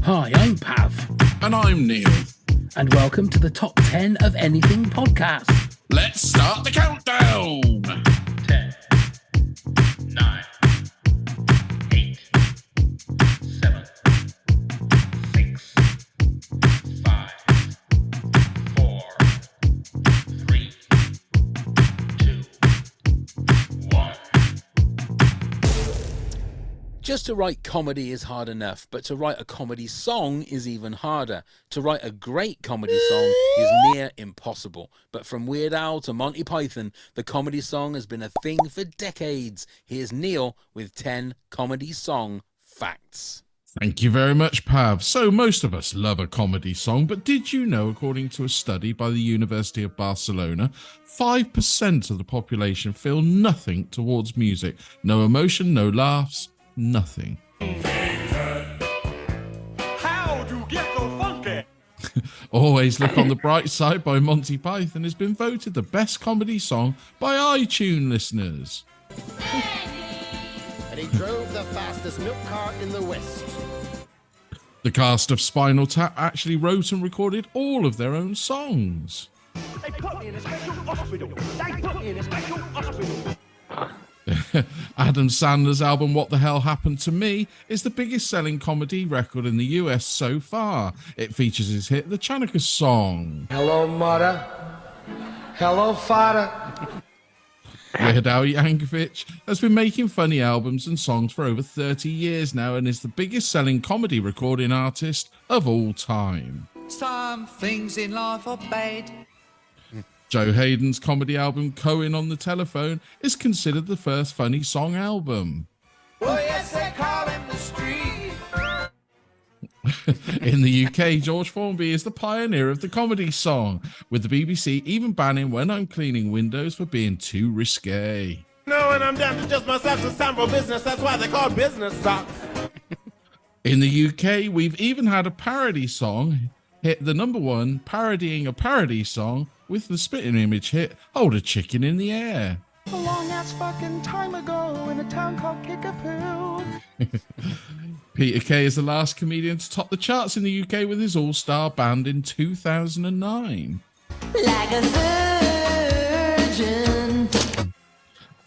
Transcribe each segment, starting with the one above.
Hi, I'm Pav. And I'm Neil. And welcome to the Top 10 of Anything podcast. Let's start the countdown. 10, 9, 8, 7, 6, 5, 4, 3, 2, 1. Just to write comedy is hard enough, but to write a comedy song is even harder. To write a great comedy song is near impossible. But from Weird Al to Monty Python, the comedy song has been a thing for decades. Here's Neil with 10 comedy song facts. Thank you very much, Pav. So most of us love a comedy song, but did you know, according to a study by the University of Barcelona, 5% of the population feel nothing towards music? No emotion, no laughs, nothing. How'd you get so funky? Always Look on the Bright Side by Monty Python has been voted the best comedy song by iTunes listeners. And he drove the fastest milk cart in the West. The cast of Spinal Tap actually wrote and recorded all of their own songs. They put me in a special hospital. They put me in a special hospital. Adam Sandler's album What the Hell Happened to Me is the biggest selling comedy record in the US so far. It features his hit The Chanukah Song. Hello, mother. Hello, father. Weird Al Yankovic has been making funny albums and songs for over 30 years now and is the biggest selling comedy recording artist of all time. Some things in life are bad. Joe Hayden's comedy album Cohen on the Telephone is considered the first funny song album. Oh, yes, they call him the street. In the UK, George Formby is the pioneer of the comedy song, with the BBC even banning When I'm Cleaning Windows for being too risque. No, and I'm down to just myself to stand for business. That's why they call business socks. In the UK, we've even had a parody song hit the #1, parodying a parody song with the Spitting Image hit Hold a Chicken in the Air. A long-ass fucking time ago in a town called Kickapoo. Peter Kay is the last comedian to top the charts in the UK with his all-star band in 2009. Like a virgin.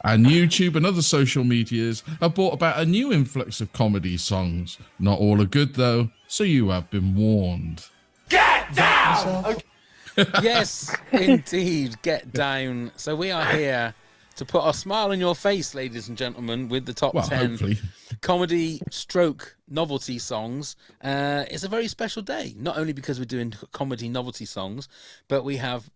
And YouTube and other social medias have brought about a new influx of comedy songs. Not all are good though, so you have been warned. Get down! Yes, indeed, get down. So we are here to put a smile on your face, ladies and gentlemen, with the top 10 hopefully. comedy stroke novelty songs. It's a very special day, not only because we're doing comedy novelty songs, but we have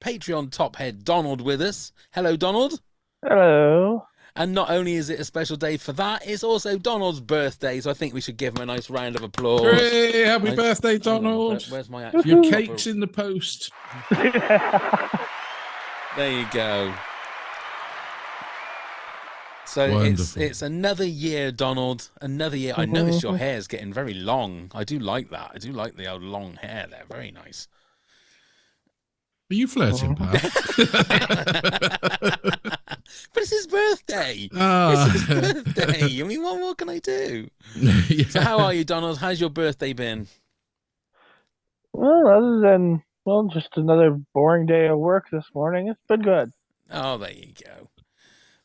Patreon top head Donald with us. Hello, Donald. Hello. And not only is it a special day for that, it's also Donald's birthday, so I think we should give him a nice round of applause. Hooray, happy birthday, Donald. Where's my actual Your cake's in the post. There you go. So Wonderful. it's another year, Donald. Another year. I noticed your hair's getting very long. I do like that. I do like the old long hair there. Very nice. Are you flirting, pal? But it's his birthday. Ah. It's his birthday. I mean, what more can I do? Yeah. So how are you, Donald? How's your birthday been? Well, other than, just another boring day of work this morning, it's been good. Oh, there you go.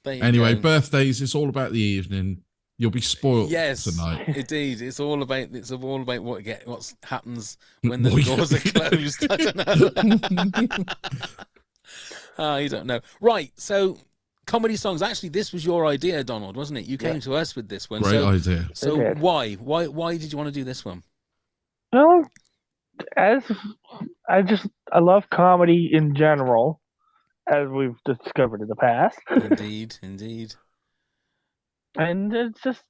There you Anyway, go. birthdays, it's all about the evening. You'll be spoiled Yes, tonight. indeed. It's all about what happens when the doors are closed. I don't know. Oh, you don't know. Right. So, comedy songs. Actually, this was your idea, Donald, wasn't it? You came to us with this one. Great idea. So I did. why did you want to do this one? Well, I love comedy in general, as we've discovered in the past. Indeed, indeed. And it's just,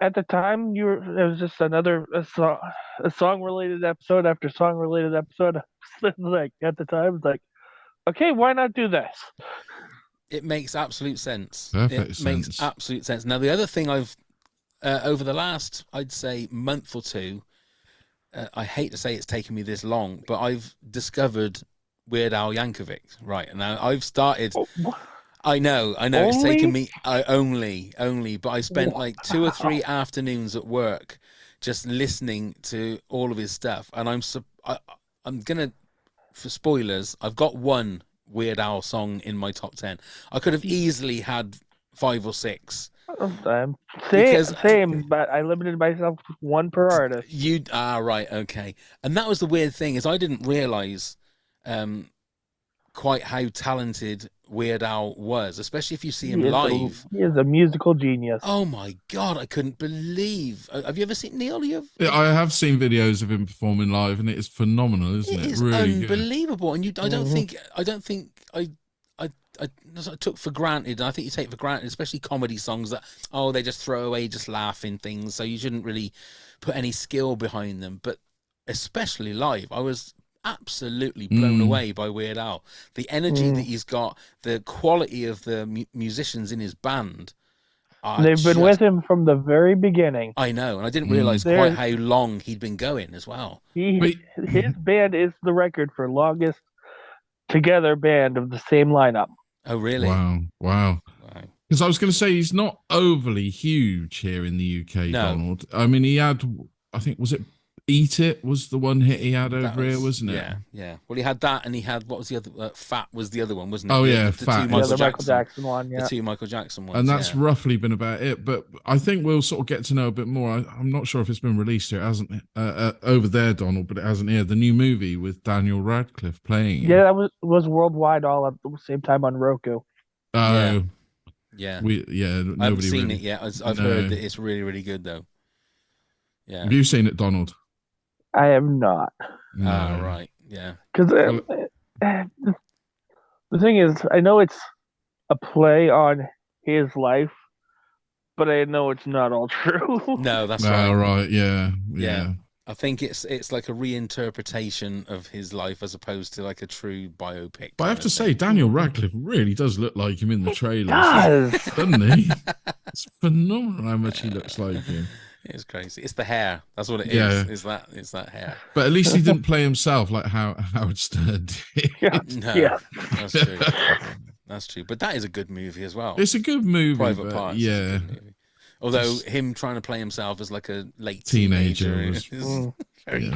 at the time, it was just another song related episode after song related episode. Like, at the time, it's like, okay, why not do this? It makes absolute sense. Perfect Makes sense. absolute sense. Now, the other thing I've over the last, I'd say, month or two, I hate to say it's taken me this long, but I've discovered Weird Al Yankovic. Right, and now I've started. I know. It's taken me only, but I spent like 2 or 3 afternoons at work just listening to all of his stuff, and I'm gonna, for spoilers, I've got one Weird Al song in my top 10. I could have easily had 5 or 6. Same, but I limited myself to one per artist. Right, okay. And that was the weird thing, is I didn't realize quite how talented Weird Al was, especially if you see him live. He is a musical genius. Oh my God, I couldn't believe. Have you ever seen Neil? Yeah, I have seen videos of him performing live, and it is phenomenal, isn't it? It is really unbelievable. Good. And I don't think I took for granted, and I think you take for granted, especially comedy songs, that they just throw away, just laughing things, so you shouldn't really put any skill behind them. But especially live, I was absolutely blown away by Weird Al. The energy that he's got, the quality of the musicians in his band. They've been with him from the very beginning. I know, and I didn't realize quite how long he'd been going as well. His band is the record for longest together band of the same lineup. Oh, really? Wow. Because I was going to say, he's not overly huge here in the UK, No. Donald. I mean, he had, I think, was it Eat It was the one hit he had over here, wasn't it? Yeah. Well, he had that, and he had, what was the other? Fat was the other one, wasn't it? Oh, yeah, the Fat. Two Michael Jackson one, yeah. The 2 Michael Jackson ones. And that's roughly been about it. But I think we'll sort of get to know a bit more. I'm not sure if it's been released here. It hasn't over there, Donald, but it hasn't here. The new movie with Daniel Radcliffe playing. Yeah, that was worldwide all at the same time on Roku. Oh, yeah. Nobody I haven't seen really, it yet. I've heard that it's really, really good, though. Yeah. Have you seen it, Donald? I have not. No. Right. Yeah. Because the thing is, I know it's a play on his life, but I know it's not all true. No, that's right. Right. Yeah. I think it's like a reinterpretation of his life as opposed to like a true biopic. But I have to say, Daniel Radcliffe really does look like him in the trailers, doesn't he? It's phenomenal how much he looks like him. It's crazy. It's the hair. That's what it is. Yeah. It's that hair. But at least he didn't play himself like how Howard Stern did. No, that's true. That's true. But that is a good movie as well. It's a good movie. Private Parts. Yeah. Although him trying to play himself as like a late teenager is very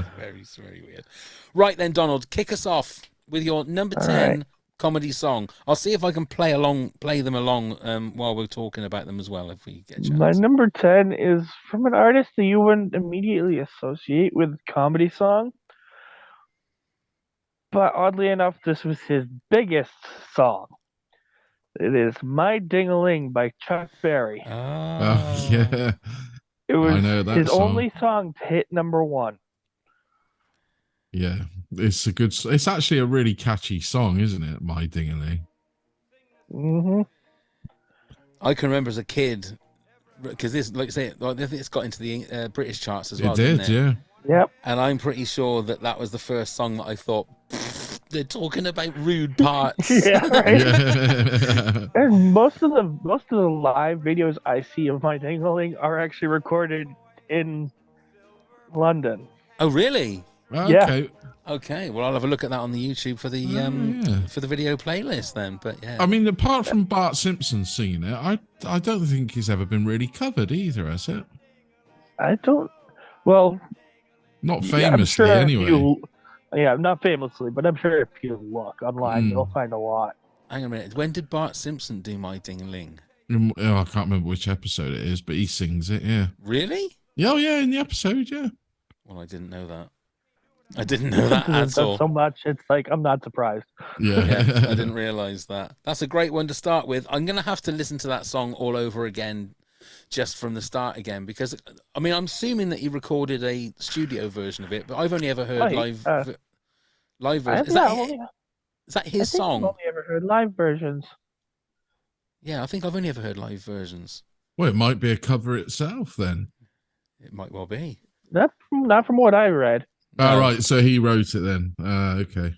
weird. Right then, Donald, kick us off with your number 10 comedy song. I'll see if I can play them along while we're talking about them as well, if we get a chance. My number 10 is from an artist that you wouldn't immediately associate with comedy song. But oddly enough, this was his biggest song. It is My Ding-a-Ling by Chuck Berry. Oh, yeah. It was his song. only song to hit number 1. Yeah, it's actually a really catchy song, isn't it? My Ding-a-Ling. Mm-hmm. I can remember as a kid, because this, like I say, it's got into the British charts as well. It did, didn't it? yeah. Yep. And I'm pretty sure that was the first song that I thought, they're talking about rude parts. Yeah, right. Yeah. And most of the live videos I see of My Ding-a-Ling are actually recorded in London. Oh, really? Okay. Okay. Well, I'll have a look at that on the YouTube for the for the video playlist then. But yeah. I mean, apart from Bart Simpson singing it, I don't think he's ever been really covered either, has it? I don't. Well, not famously, anyway. Not famously, but I'm sure if you look online, you'll find a lot. Hang on a minute. When did Bart Simpson do My Ding-a-Ling? Oh, I can't remember which episode it is, but he sings it, yeah. Really? Yeah, in the episode, yeah. Well, I didn't know that. I didn't know that at all. So much, it's like, I'm not surprised. Yeah. I didn't realize that. That's a great one to start with. I'm going to have to listen to that song all over again, just from the start again, because, I mean, I'm assuming that he recorded a studio version of it, but I've only ever heard live version. Is that his song? I've only ever heard live versions. Yeah, I think I've only ever heard live versions. Well, it might be a cover itself then. It might well be. Not from what I read. No. Oh, right. So he wrote it then. Okay.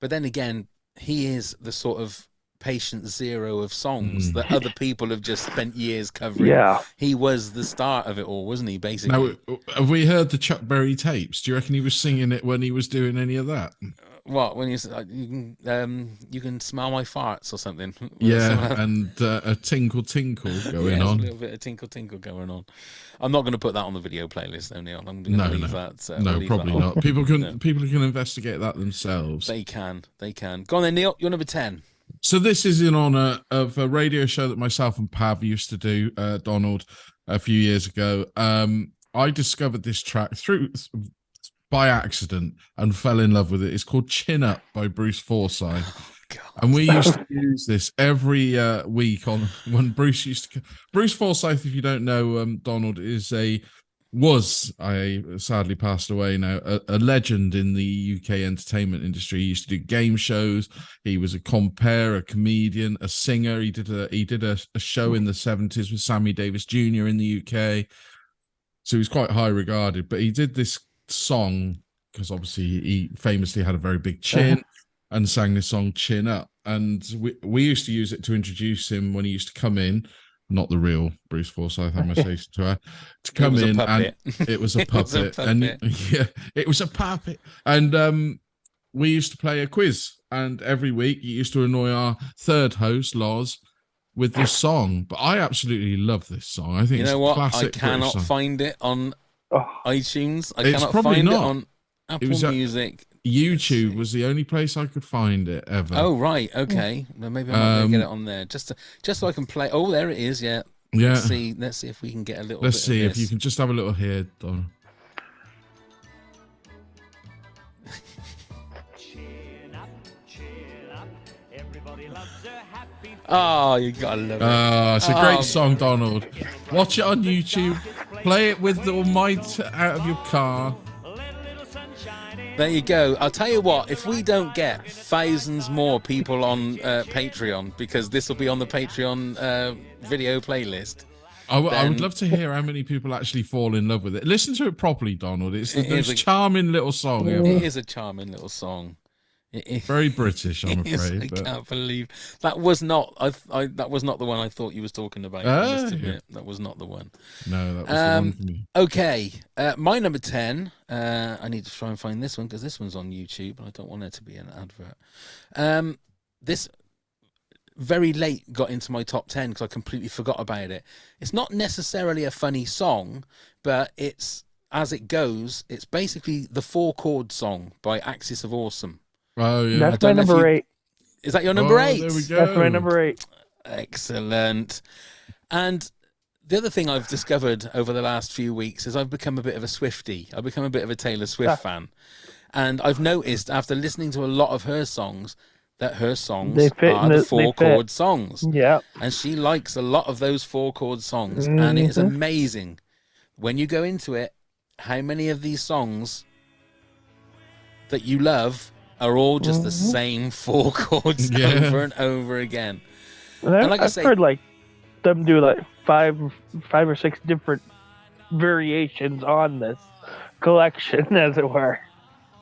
But then again, he is the sort of patient zero of songs that other people have just spent years covering. Yeah. He was the start of it all, wasn't he, basically? Now, have we heard the Chuck Berry tapes? Do you reckon he was singing it when he was doing any of that? What when you can smell my farts or something? Yeah, and a tinkle tinkle going There's on. a little bit of tinkle tinkle going on. I'm not going to put that on the video playlist, though, Neil. I'm going to No, leave no. that. No, leave probably that not. People can investigate that themselves. They can. They can. Go on then, Neil. You're number 10. So this is in honor of a radio show that myself and Pav used to do, Donald, a few years ago. I discovered this track by accident and fell in love with it. It's called "Chin Up" by Bruce Forsyth. And we used to use this every week on when Bruce used to. Bruce Forsyth, if you don't know, Donald I sadly passed away now, a legend in the UK entertainment industry. He used to do game shows. He was a compere, a comedian, a singer. He did a show in the 70s with Sammy Davis Jr. in the UK. So he was quite high regarded. But he did this song because obviously he famously had a very big chin. And sang this song "Chin Up," and we used to use it to introduce him when he used to come in, not the real Bruce Forsyth, I must say to her, to come in, and it was a puppet, and yeah, it was a puppet, and we used to play a quiz, and every week he used to annoy our third host Loz with this song, but I absolutely love this song. I think it's a classic. I cannot find it on iTunes. I It's cannot probably find it not. on Apple Music. YouTube was the only place I could find it ever. Oh right, okay. Well, maybe I might get it on there just so I can play. Oh, there it is. Yeah. Yeah. Let's see if we can get a little. Let's see if you can just have a little here, Don. Oh, you gotta love it. It's a great song, Donald. Watch it on YouTube. Play it with the mic out of your car. There you go. I'll tell you what, if we don't get thousands more people on Patreon, because this will be on the Patreon video playlist. I would love to hear how many people actually fall in love with it. Listen to it properly, Donald. It's the most charming little song ever. It is a charming little song. Very British, I'm afraid. I can't believe that was not. That was not the one I thought you was talking about. I must admit, that was not the one. No, that was the one for me. Okay, my number 10. I need to try and find this one because this one's on YouTube, and I don't want it to be an advert. This very late got into my top 10 because I completely forgot about it. It's not necessarily a funny song, but it's as it goes. It's basically the 4-chord song by Axis of Awesome. Oh yeah, that's my number 8. Is that your number 8? There we go. That's my number 8. Excellent. And the other thing I've discovered over the last few weeks is I've become a bit of a Swiftie. I've become a bit of a Taylor Swift fan, and I've noticed after listening to a lot of her songs that her songs are the 4-chord songs. Yeah, and she likes a lot of those 4-chord songs, and it is amazing when you go into it how many of these songs that you love are all just the same 4 chords over and over again. And like I've heard like them do like five or six different variations on this collection, as it were.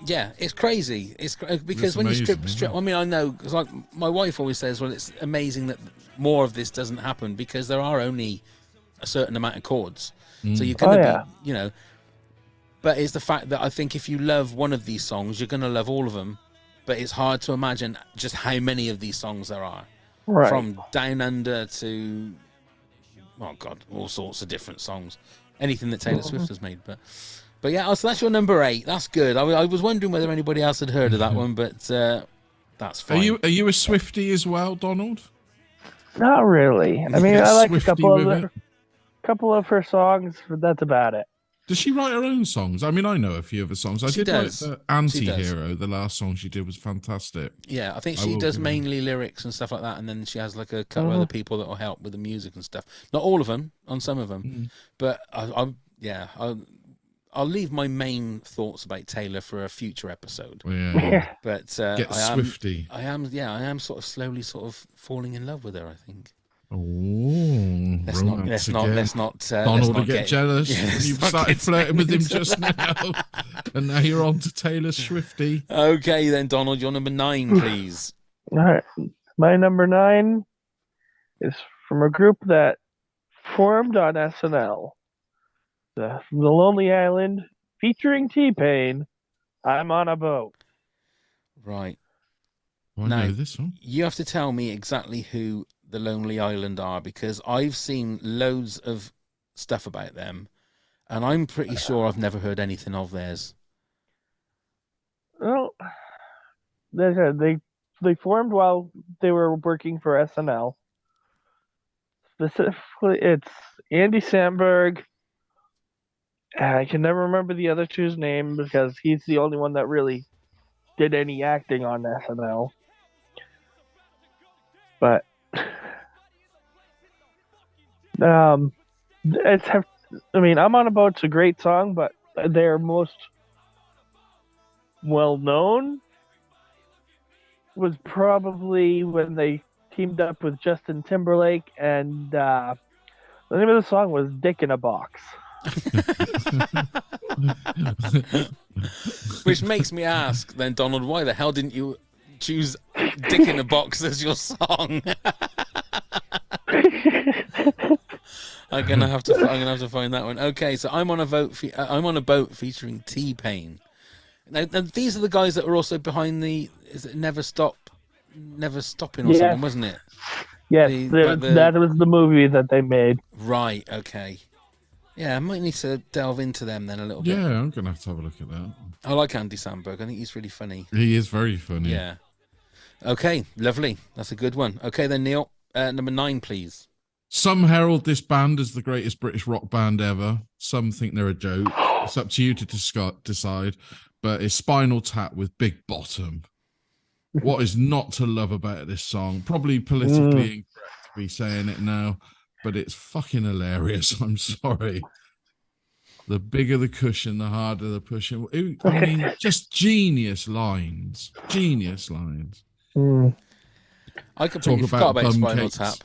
Yeah, it's crazy. It's because when amazing, you strip. I mean, I know because like my wife always says, well, it's amazing that more of this doesn't happen because there are only a certain amount of chords, so you're gonna be, But it's the fact that I think if you love one of these songs, you're gonna love all of them. But it's hard to imagine just how many of these songs there are. Right. From Down Under to, oh God, all sorts of different songs. Anything that Taylor Swift has made. But yeah, so that's your number 8. That's good. I was wondering whether anybody else had heard of that one, but that's fine. Are you a Swiftie as well, Donald? Not really. I mean, I like a couple of her songs, but that's about it. Does she write her own songs? I mean, I know a few of her songs. I did like the Anti-Hero. The last song she did was fantastic. Yeah, I think she does mainly lyrics and stuff like that, and then she has like a couple of other people that will help with the music and stuff. Not all of them, on some of them, but I'll leave my main thoughts about Taylor for a future episode. Yeah. But Get Swiftie. I am sort of slowly sort of falling in love with her, I think. Oh, let's not Donald will get jealous. Yeah, You've started flirting with him just now, and now you're on to Taylor Swiftie. Okay, then, Donald, you're number 9, please. All right, my number 9 is from a group that formed on SNL, from the Lonely Island, featuring T-Pain. I'm on a boat. Right. I Now, know this one. you have to tell me exactly who the Lonely Island are, because I've seen loads of stuff about them, and I'm pretty sure I've never heard anything of theirs. Well, they formed while they were working for SNL. Specifically, it's Andy Samberg. I can never remember the other two's name because he's the only one that really did any acting on SNL. But it's I mean, I'm on About's a great song, but their most well known was probably when they teamed up with Justin Timberlake, and the name of the song was "Dick in a Box." Which makes me ask then, Donald, why the hell didn't you choose "Dick in a Box" as your song? I'm gonna have to find that one. Okay, so I'm on a boat featuring T-Pain. Now, these are the guys that were also behind the Never Stopping or something, wasn't it? Yes, that was the movie that they made. Right. Okay. Yeah, I might need to delve into them then a little bit. Yeah, I'm gonna have to have a look at that. I like Andy Samberg. I think he's really funny. He is very funny. Yeah. Okay, lovely. That's a good one. Okay, then Neil, number 9, please. Some herald this band as the greatest British rock band ever. Some think they're a joke. It's up to you to decide. But it's Spinal Tap with Big Bottom. What is not to love about this song? Probably politically incorrect to be saying it now, but it's fucking hilarious. I'm sorry. The bigger the cushion, the harder the pushing. I mean, just genius lines. Genius lines. I completely forgot about Spinal Tap.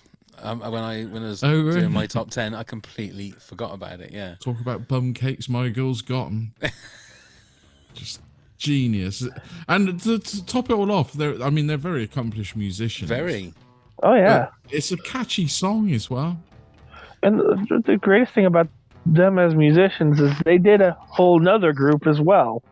When I was doing my top 10, I completely forgot about it. Yeah. Talk about bum cakes, my girl's got 'em. Just genius. And to top it all off, they're very accomplished musicians. Very. Oh yeah. But it's a catchy song as well. And the greatest thing about them as musicians is they did a whole nother group as well.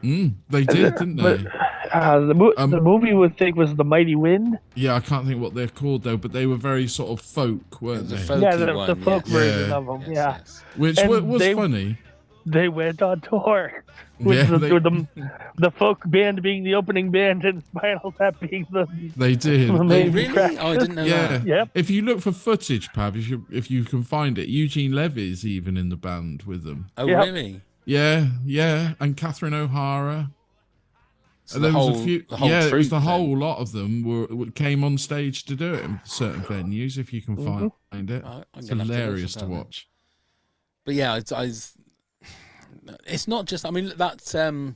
They did, didn't they? The movie would think was The Mighty Wind. Yeah, I can't think what they're called though, but they were very sort of folk, weren't they? The folk version of them. Yes. Which was funny. They went on tour with the folk band being the opening band and Spinal Tap being the Really? Oh, I didn't know that. Yep. If you look for footage, Pav, if you can find it, Eugene Levy's even in the band with them. Oh, really? Yeah, and Catherine O'Hara. So and there was a few. It was the whole lot of them came on stage to do it in certain venues. If you can find it, it's hilarious to watch. But yeah, it's not just. I mean, that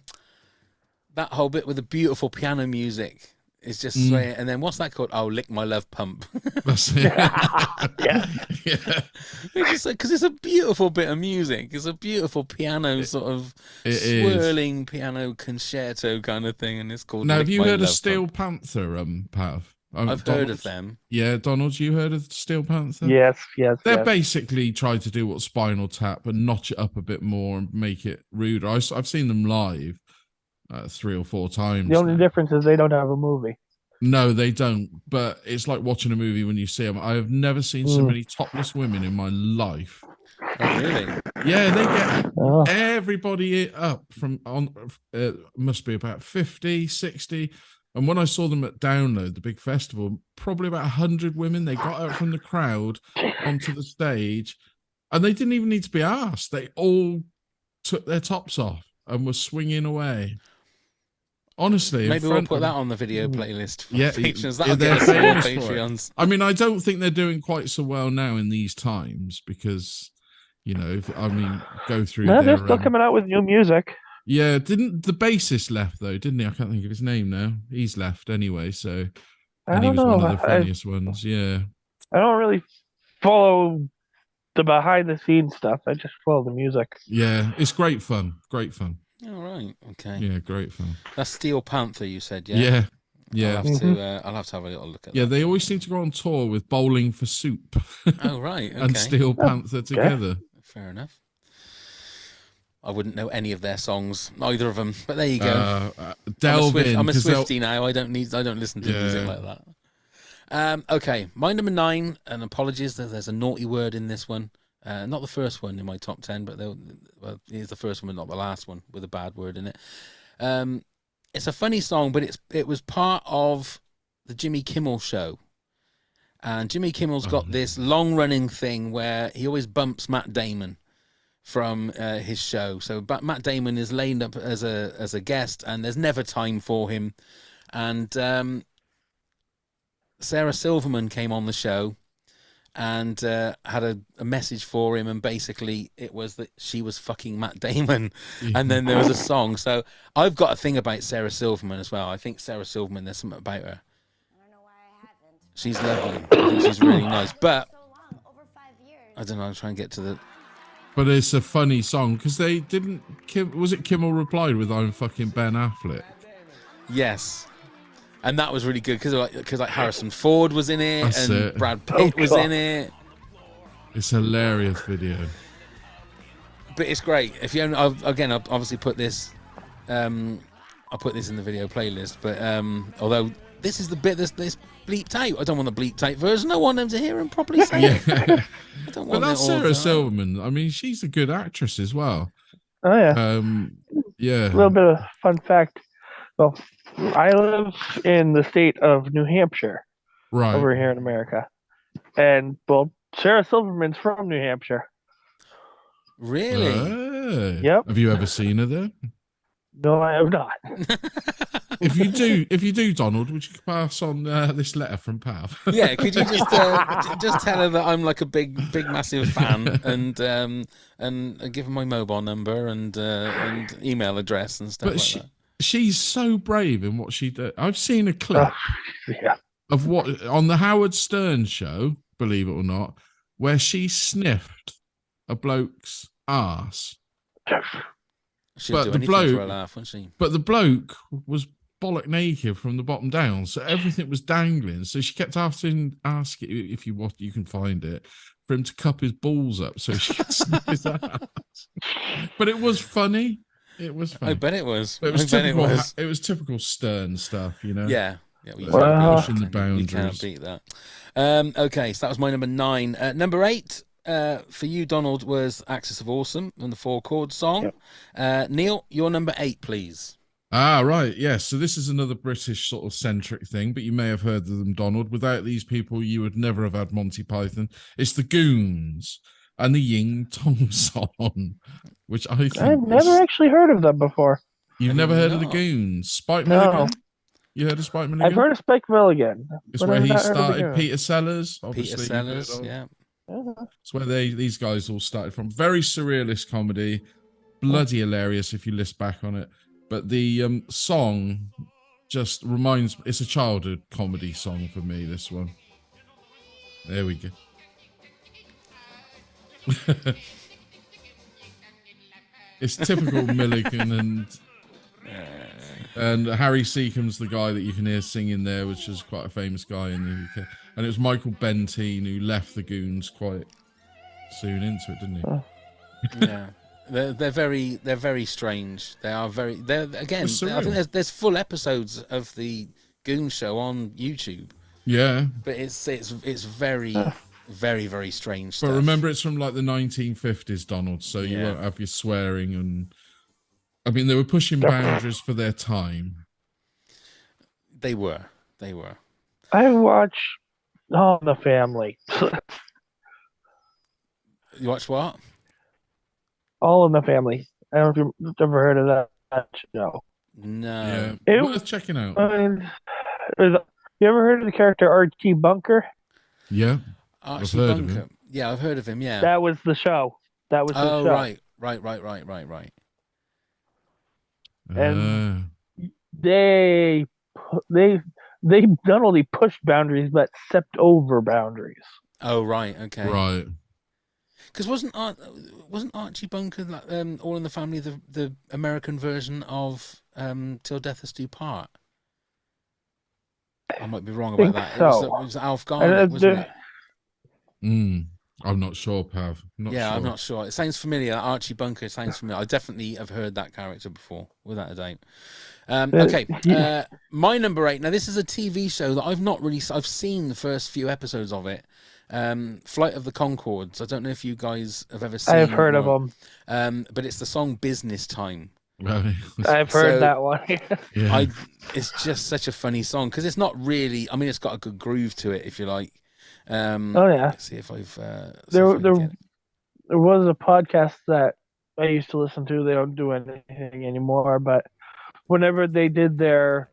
whole bit with the beautiful piano music is just sweet. And then what's that called? Oh, Lick My Love Pump. That's it. Yeah. Because it's a beautiful bit of music. It's a beautiful piano sort of swirling piano concerto kind of thing, and it's called. Now, Lick have you My heard of Love Steel Pump. Panther, Pav? I've heard of them. Yeah, Donald, you heard of Steel Panther? Yes. They're basically tried to do what Spinal Tap and notch it up a bit more and make it ruder. I've seen them live 3 or 4 times. The only difference is they don't have a movie. No, they don't. But it's like watching a movie when you see them. I have never seen so many topless women in my life. Oh, really? Yeah, they get everybody up from must be about 50, 60. And when I saw them at Download, the big festival, probably about 100 women, they got out from the crowd onto the stage, and they didn't even need to be asked. They all took their tops off and were swinging away. Honestly, maybe we'll put that on the video playlist. For patrons. That'll they're get us more famous for Patreons. it. I mean, I don't think they're doing quite so well now in these times because, go through. No, they're still coming out with new music. Yeah, didn't the bassist left though? Didn't he? I can't think of his name now. He's left anyway. So, and he was one of the funniest ones. Yeah, I don't really follow the behind the scenes stuff. I just follow the music. Yeah, it's great fun. Great fun. All right. Okay. Yeah, great fun. That's Steel Panther, you said, yeah? Yeah. I'll have to have a little look at that. Yeah, they always seem to go on tour with Bowling for Soup. Oh, right. Okay. And Steel Panther together. Fair enough. I wouldn't know any of their songs, neither of them. But there you go. Delve in. I'm a Swiftie now. I don't listen to music like that. Okay, my number 9, and apologies that there's a naughty word in this one. Not the first one in my top 10, but here's the first one, but not the last one with a bad word in it. It's a funny song, but it was part of the Jimmy Kimmel show. And Jimmy Kimmel's got this long-running thing where he always bumps Matt Damon from his show. So Matt Damon is laid up as a guest, and there's never time for him. And Sarah Silverman came on the show and had a message for him, and basically it was that she was fucking Matt Damon. And then there was a song. So I've got a thing about Sarah Silverman as well. I think Sarah Silverman, there's something about her. She's lovely. I think she's really nice. But I don't know, I'm trying to get to the... But it's a funny song because they didn't. Was it Kimmel replied with "I'm fucking Ben Affleck"? Yes, and that was really good because like Harrison Ford was in it. That's and it. Brad Pitt was in it. It's a hilarious video. But it's great. If you I'll obviously put this. I'll put this in the video playlist. But although this is the bit that's bleeped out, I don't want the bleeped out version. I want them to hear him properly say it. I don't want. But that's Sarah Silverman. I mean, she's a good actress as well. Oh yeah. Yeah. A little bit of fun fact. Well, I live in the state of New Hampshire, Right. over here in America, and well, Sarah Silverman's from New Hampshire. Really? Yep. Have you ever seen her there? No, I have not. If you do, Donald, would you pass on this letter from Pav? Yeah, could you just tell her that I'm like a big massive fan, and give her my mobile number and email address and stuff that. She's so brave in what she did. I've seen a clip of what on the Howard Stern show, believe it or not, where she sniffed a bloke's ass. She'll do anything for a laugh, won't she? But the bloke was bollock naked from the bottom down, so everything was dangling. So she kept asking if you can find it, for him to cup his balls up so she could sniff his ass. But it was funny. It was funny. I bet it was. It was typical Stern stuff, you know. Yeah. Pushing the boundaries. You can't beat that. Okay, so that was my number 9. Number 8 for you, Donald, was Axis of Awesome and the 4-chord song. Yep. Neil, your number 8, please. Right. Yes. So this is another British sort of centric thing, but you may have heard of them, Donald. Without these people, you would never have had Monty Python. It's the Goons and the Ying Tong song, which I think I've never actually heard of them before. You've never heard of the Goons? Spike Milligan? You heard of Spike Milligan? I've heard of Spike Milligan. It's where he started. Peter Sellers, obviously. Peter Sellers, yeah. It's where these guys all started from. Very surrealist comedy, bloody hilarious if you list back on it. But the song just reminds. It's a childhood comedy song for me. This one. There we go. It's typical Milligan and Harry Seacombe's the guy that you can hear singing there, which is quite a famous guy in the UK. And it was Michael Bentine who left the Goons quite soon into it, didn't he? Yeah, they're very strange. They're again. I think there's full episodes of the Goons show on YouTube. Yeah, but it's very very strange stuff. But remember, it's from like the 1950s, Donald. So you won't have your swearing and. I mean, they were pushing boundaries for their time. They were. I watch All in the Family. You watch what? All in the Family. I don't know if you've ever heard of that show. No. Yeah. Worth checking out. You ever heard of the character Archie Bunker? Yeah. Archie Bunker. Yeah, I've heard of him, yeah. That was the show. That was the show. Right. And they not only pushed boundaries but stepped over boundaries. Oh right, okay. Right. Because wasn't Archie Bunker All in the Family the American version of Till Death Us Do Part? I might be wrong about that. So. It was Alf Garnett, wasn't it? I'm not sure, Pav. I'm not sure. It sounds familiar. Archie Bunker sounds familiar. I definitely have heard that character before, without a doubt. Okay, my number 8. Now, this is a TV show that I've seen the first few episodes of it. Flight of the Conchords. I don't know if you guys have ever seen. I've heard of them. But it's the song "Business Time." Really? I've heard that one. Yeah. It's just such a funny song because it's not really. I mean, it's got a good groove to it, if you like. Oh yeah. Let's see if I've. There was a podcast that I used to listen to. They don't do anything anymore, but whenever they did their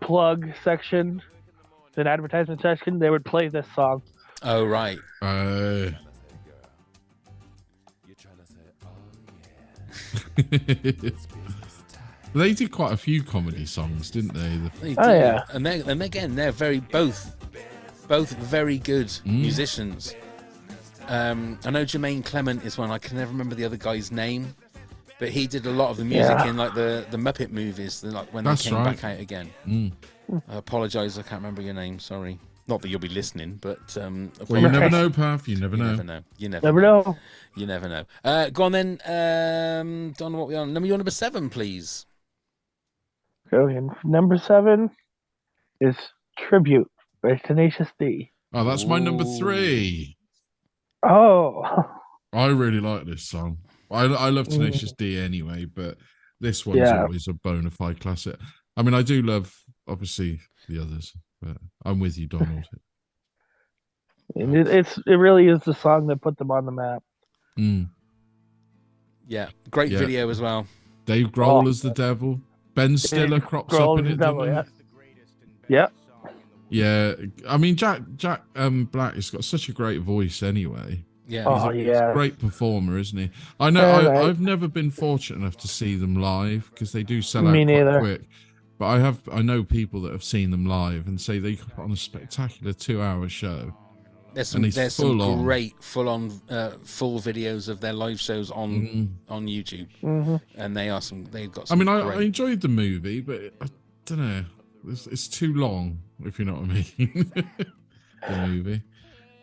plug section, an advertisement section, they would play this song. Oh right. They did quite a few comedy songs, didn't they? They do. Yeah. And again, they're both very good musicians. I know Jermaine Clement is one. I can never remember the other guy's name, but he did a lot of the music in like the Muppet movies, like when they came back out again. I apologise, I can't remember your name. Sorry, not that you'll be listening, but well, you never know, Pav. You never know. You never know. You never know. Go on then, Don. What we on? Your number 7, please. Okay, number 7 is Tribute by Tenacious D. Oh, that's my number 3. Oh. I really like this song. I love Tenacious D anyway, but this one's always a bona fide classic. I mean, I do love, obviously, the others, but I'm with you, Donald. It really is the song that put them on the map. Yeah, great video as well. Dave Grohl as the devil. Ben Stiller crops up in it. Yeah, I mean Jack Black has got such a great voice anyway. Yeah, he's a great performer, isn't he? I know I've never been fortunate enough to see them live because they do sell out quite quick. But I know people that have seen them live and say they put on a spectacular 2-hour show. There's some great full videos of their live shows on YouTube, and they've got. I mean, I enjoyed the movie, but I don't know. It's too long, if you know what I mean. The movie,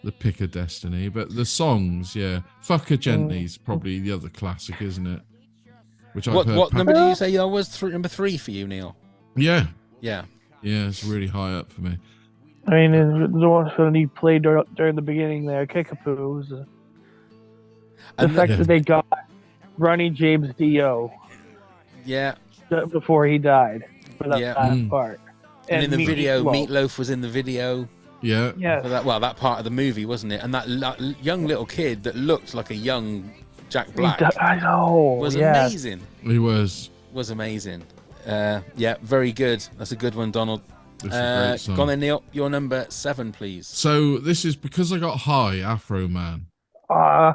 The Pick of Destiny, but the songs, "Fuck Her Gently" is probably the other classic, isn't it? Which I've heard. What number did you say? Was number 3 for you, Neil? Yeah, it's really high up for me. I mean, the one that he played during the beginning there, Kickapoo, was the fact that they got Ronnie James Dio. Yeah. Before he died for that last part. And in the video, Meatloaf was in the video. Yeah. Yeah. That part of the movie, wasn't it? And that young little kid that looked like a young Jack Black. I know. Was amazing. He was amazing. Very good. That's a good one, Donald. Go on then, Neil. Your number 7, please. So this is Because I Got High, Afro Man. Well,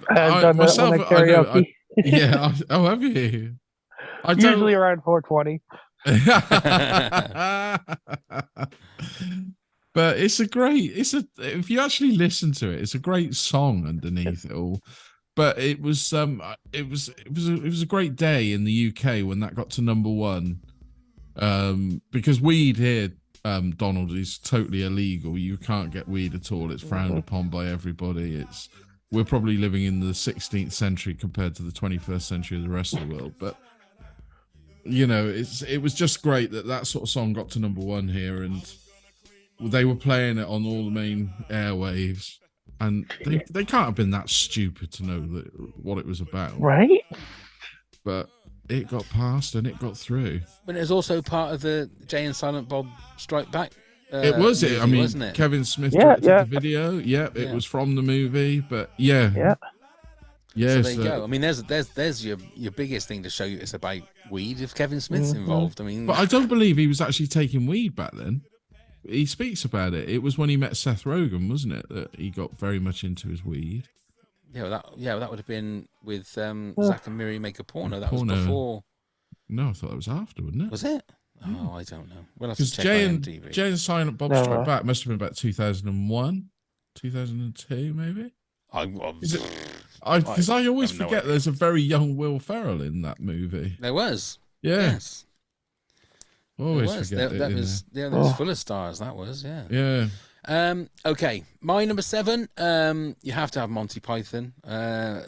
myself, karaoke. Oh, have you? Usually around 4:20. But if you actually listen to it, it's a great song underneath it all. But it was a great day in the UK when that got to number 1, because weed here, Donald, is totally illegal. You can't get weed at all. It's frowned upon by everybody. We're probably living in the 16th century compared to the 21st century of the rest of the world. But you know, it was just great that sort of song got to number 1 here, and they were playing it on all the main airwaves. And they can't have been that stupid to know what it was about. Right? But it got passed and it got through. But it was also part of the Jay and Silent Bob Strike Back. It was movie, I mean, wasn't it? Kevin Smith directed the video. It was from the movie. But yeah. So there you go. I mean, there's your biggest thing to show you it's about weed if Kevin Smith's involved. I mean, but I don't believe he was actually taking weed back then. He speaks about it. It was when he met Seth Rogen, wasn't it, that he got very much into his weed? That would have been with Zach and Miri Make a Porno. That was before. No, I thought it was after, wasn't it? Was it? Oh, I don't know. We'll have to Because check Jay and Silent Bob Strike Back must have been about 2001, 2002, maybe. Because I always forget there's a very young Will Ferrell in that movie. There was. Always forget that was full of stars. That was. Yeah. Okay, my number 7. You have to have Monty Python.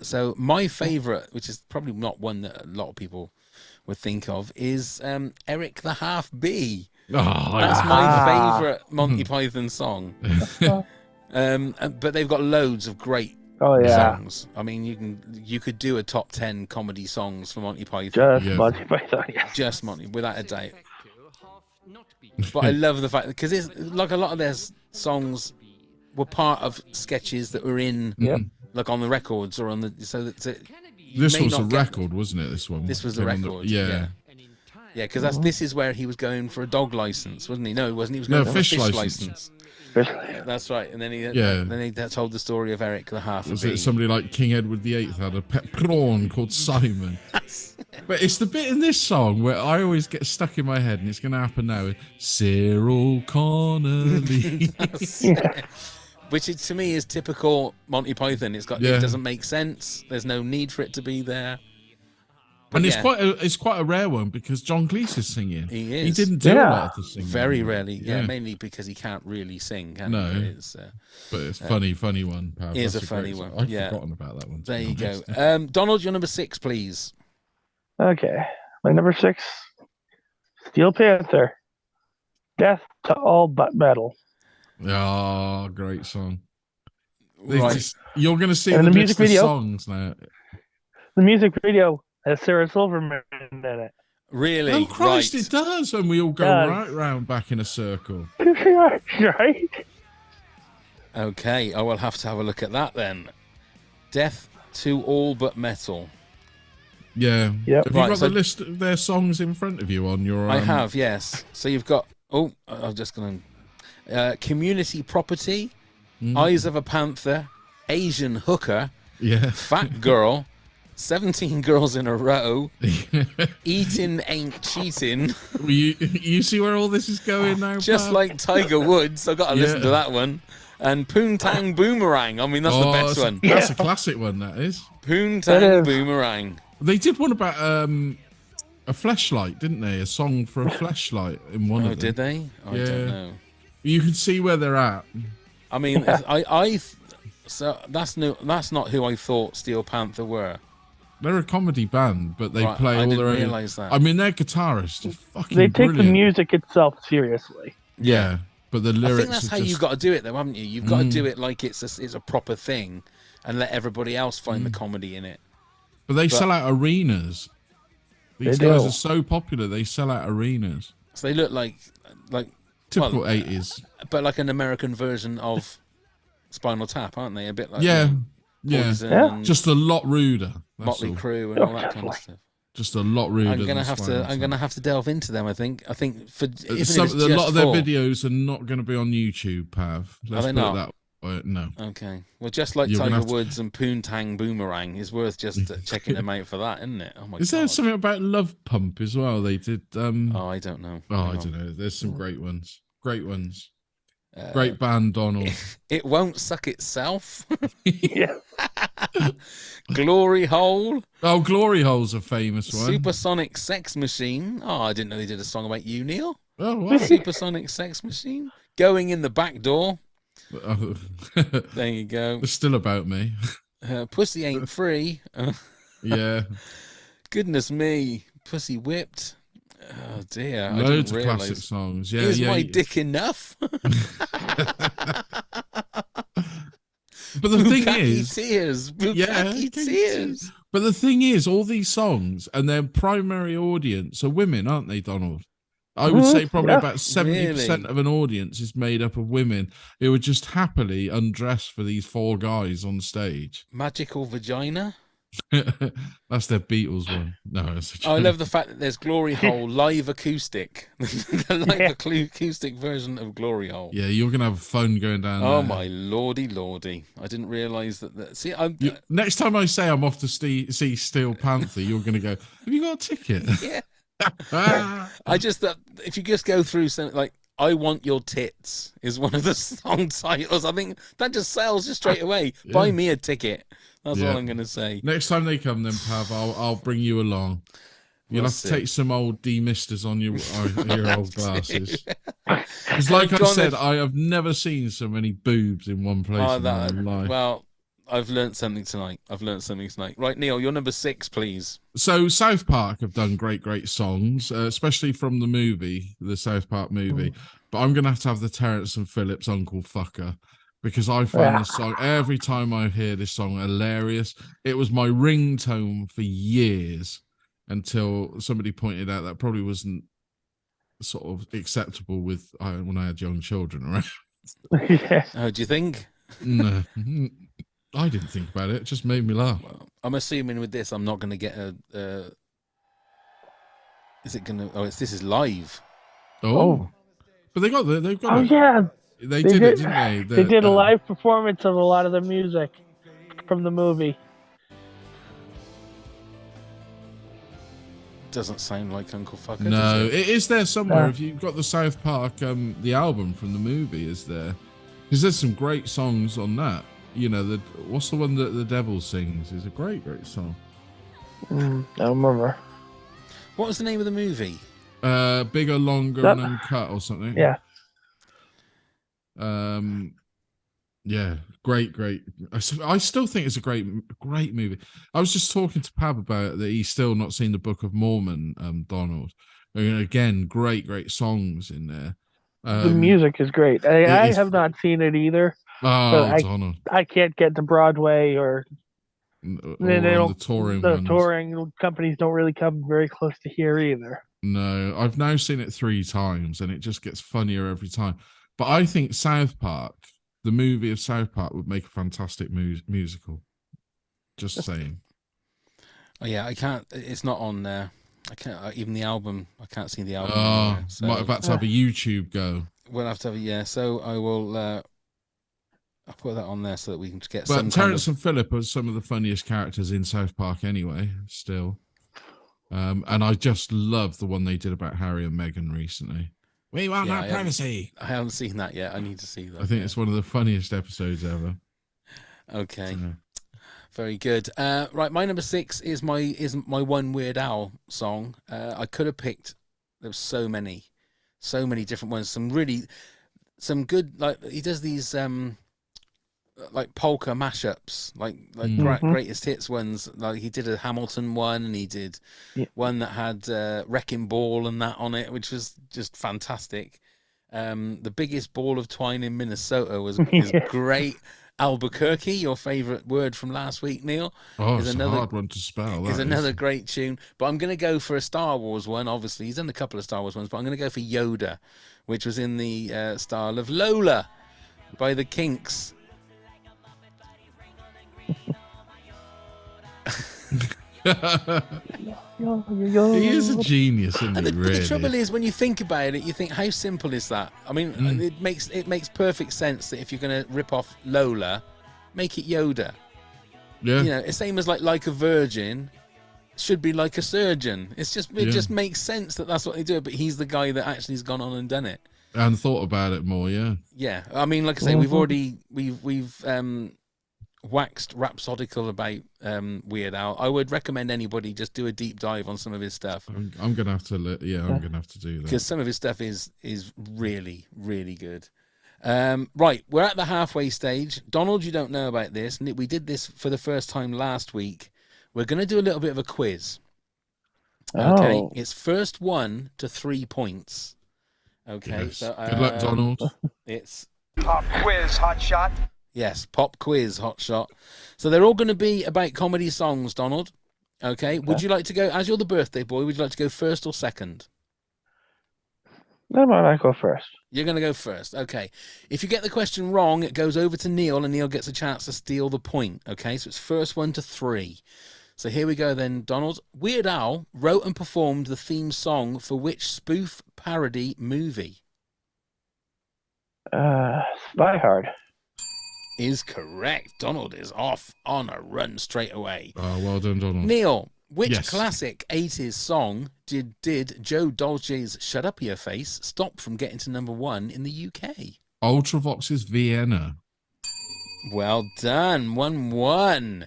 So my favorite, which is probably not one that a lot of people would think of, is Eric the Half Bee. Oh, That's yeah. my favorite Monty Python song. But they've got loads of great Oh yeah, songs. I mean, you could do a top 10 comedy songs for Monty Python. just Yeah. Monty Python. Yes. Just Monty, without a doubt. But I love the fact because it's like a lot of their songs were part of sketches that were in, Yep. like on the records or on the. So that This may was a not get- record, wasn't it? This one. This was the Came on record. yeah. Yeah, because this is where he was going for a dog license, wasn't he? No, he wasn't. He was No, going for fish a fish license. license. That's right. And then he told the story of Eric the Half Was Bee. it somebody like King Edward VIII had a pet prawn called Simon? But it's the bit in this song where I always get stuck in my head, and it's going to happen now. Cyril Connolly. Which to me is typical Monty Python. It doesn't make sense. There's no need for it to be there. But and it's quite a rare one because John Cleese is singing. He is. He didn't do a lot of the singing. Very rarely. Yeah, mainly because he can't really sing. No. He? But it's funny one. Pav. It is That's a funny great one. song. I'd Yeah. forgotten about that one. There you go. Donald, your number 6, please. Okay, my number 6, Steel Panther, Death to All But Metal. Oh, great song. Right. You're going to see And the the list music of video. songs now. The music video has Sarah Silverman in it. Really? Oh, Christ, right. it does when we all go Does. right round back in a circle. Right? Okay, I will have to have a look at that then. Death to All But Metal. Yeah. Yep. Have you Right, got so- the list of their songs in front of you on your... I have, yes. So you've got... Oh, I'm just going to... Community Property, Eyes of a Panther, Asian Hooker, Yeah. Fat Girl, 17 Girls in a Row, Eating Ain't Cheating, you see where all this is going now, just Pav? like Tiger Woods. I've got to listen Yeah. to that one. And Poontang Boomerang. I mean, that's the best one. That's a classic one, that is. Poontang is. Boomerang. They did one about a fleshlight, didn't they? A song for a fleshlight in one of Oh, them. did they? I Yeah. don't know. You can see where they're at. I mean, so that's not who I thought Steel Panther were. They're a comedy band, but they Right, play I all didn't their own. realise that. I mean, their guitarists are fucking They take the brilliant. music itself seriously. Yeah, but the I lyrics think that's are how just... you've got to do it, though, haven't you? You've got to do it like it's a proper thing, and let everybody else find the comedy in it. But they sell out arenas. These They guys do. are so popular, they sell out arenas. So they look like Typical well, 80s. but like an American version of Spinal Tap, aren't they? A bit like Yeah, yeah. Poison Yeah. and Just a lot ruder. That's Motley all. Crue and all that kind of stuff. Just a lot ruder. I'm gonna than have Spinal to. I'm Tap. gonna have to delve into them. I think for even if Some, it's a just lot of their for- videos are not going to be on YouTube, Pav. Let's they put not? it that way. No. Okay. Well, just like You're gonna Tiger have to- Woods and Poontang Boomerang is worth just checking them out for that, isn't it? Oh my Is god. there something about Love Pump as well? They did. Oh, I don't know. I Hang don't on. know. There's some great ones. Great ones. Uh, Great band, Donald. It Won't Suck Itself. Yeah. Glory Hole. Oh, Glory Hole's a famous one. Supersonic Sex Machine. Oh, I didn't know they did a song about you, Neil. Oh, wow. Supersonic Sex Machine. Going in the Back Door. Oh. There you go. It's still about me. Pussy Ain't Free. Yeah. Goodness me. Pussy Whipped. Oh dear. I Loads didn't of realise. classic songs. Yeah, Is yeah. my dick enough? But the thing Bukkake is, Tears. yeah, Bukkake Tears. but the thing is, all these songs and their primary audience are women, aren't they, Donald? I would say probably Yeah. about 70% of an audience is made up of women who would just happily undress for these four guys on stage. Magical Vagina. That's their Beatles one. No, it's a Oh, I joke. love the fact that there's Glory Hole live acoustic. The acoustic version of Glory Hole. Yeah, you're gonna have fun going down Oh there. my lordy. I didn't realise that. See, I'm. Next time I say I'm off to see Steel Panther, you're gonna go, have you got a ticket? Yeah. Ah. I just thought if you just go through something like "I Want Your Tits" is one of the song titles. I think that just sells you straight away. Yeah. Buy me a ticket. That's Yeah. all I'm going to say. Next time they come, then Pav, I'll bring you along. You'll We'll have to take some old demisters on your old to. glasses. Because, like I Go on said, then. I have never seen so many boobs in one place Oh, in my life. well, I've learnt something tonight. Right, Neil, you're number 6, please. So South Park have done great songs, especially from the movie, the South Park movie. But I'm going to have the Terrence and Phillips Uncle Fucker, because I find this song, every time I hear this song, hilarious. It was my ringtone for years until somebody pointed out that probably wasn't sort of acceptable with when I had young children around. Yeah. Oh, do you think? No, I didn't think about it. It just made me laugh. Well, I'm assuming with this, I'm not going to get a. Is it going to? Oh, this is live. Oh, but they've got Oh yeah, they did it, didn't they? They did a live performance of a lot of the music from the movie. Doesn't sound like Uncle Fucker. No, does it? it is there somewhere. If you've got the South Park, the album from the movie is there, because there's some great songs on that. You know, what's the one that the devil sings? Is a great song. I don't remember. What was the name of the movie? Bigger, Longer, and Uncut, or something. Yeah. Yeah, great. I still think it's a great movie. I was just talking to Pab about it, that he's still not seen the Book of Mormon, Donald. Again, great songs in there. The music is great. I have not seen it either. Oh, Donald. I can't get to Broadway or the touring ones. Touring companies don't really come very close to here either. No, I've now seen it 3 times, and it just gets funnier every time. But I think South Park, the movie of South Park, would make a fantastic musical. Just saying. Oh yeah, I can't. It's not on there. I can't even the album. I can't see the album. Oh, so might have had to have a YouTube go. We'll have to have so I will. I'll put that on there so that we can get. But Terrence and Phillip are some of the funniest characters in South Park, anyway. Still, and I just love the one they did about Harry and Meghan recently. We want our privacy. I haven't seen that yet. I need to see that. I think it's one of the funniest episodes ever. Okay. Very good. Right, my number 6 is my one Weird Al song. I could have picked. There were so many different ones. Some good. Like he does these like polka mashups, like greatest hits ones. Like he did a Hamilton one, and he did one that had Wrecking Ball and that on it, which was just fantastic. The Biggest Ball of Twine in Minnesota is great. Albuquerque, your favorite word from last week, Neil. Oh, it's a hard one to spell. Is another great tune. But I'm going to go for a Star Wars one. Obviously, he's done a couple of Star Wars ones, but I'm going to go for Yoda, which was in the style of Lola by the Kinks. He is a genius, isn't he? Really. The trouble is, when you think about it, you think, how simple is that? I mean, it makes perfect sense that if you're going to rip off Lola, make it Yoda. Yeah. You know, it's same as like a virgin should be like a surgeon. It just makes sense that that's what they do. But he's the guy that actually has gone on and done it and thought about it more. Yeah. Yeah. I mean, like I say, we've waxed rhapsodical about Weird Al. I would recommend anybody just do a deep dive on some of his stuff. I'm gonna have to I'm gonna have to do that, because some of his stuff is really good. Right, we're at the halfway stage. Donald, you don't know about this. We did this for the first time last week. We're going to do a little bit of a quiz. Okay, it's first 1 to 3 points. Okay, yes. So good luck, Donald. It's Pop quiz, hot shot. Yes, pop quiz, hot shot. So they're all going to be about comedy songs, Donald. Okay. Would you like to go, as you're the birthday boy, would you like to go first or second? I might go first. You're going to go first. Okay. If you get the question wrong, it goes over to Neil, and Neil gets a chance to steal the point. Okay. So it's first 1 to 3. So here we go then, Donald. Weird Al wrote and performed the theme song for which spoof parody movie? Spy Hard. Is correct. Donald is off on a run straight away. Oh, well done, Donald. Neil, which classic 80s song did Joe Dolce's Shut Up Your Face stop from getting to number 1 in the UK? Ultravox's Vienna. Well done. 1-1.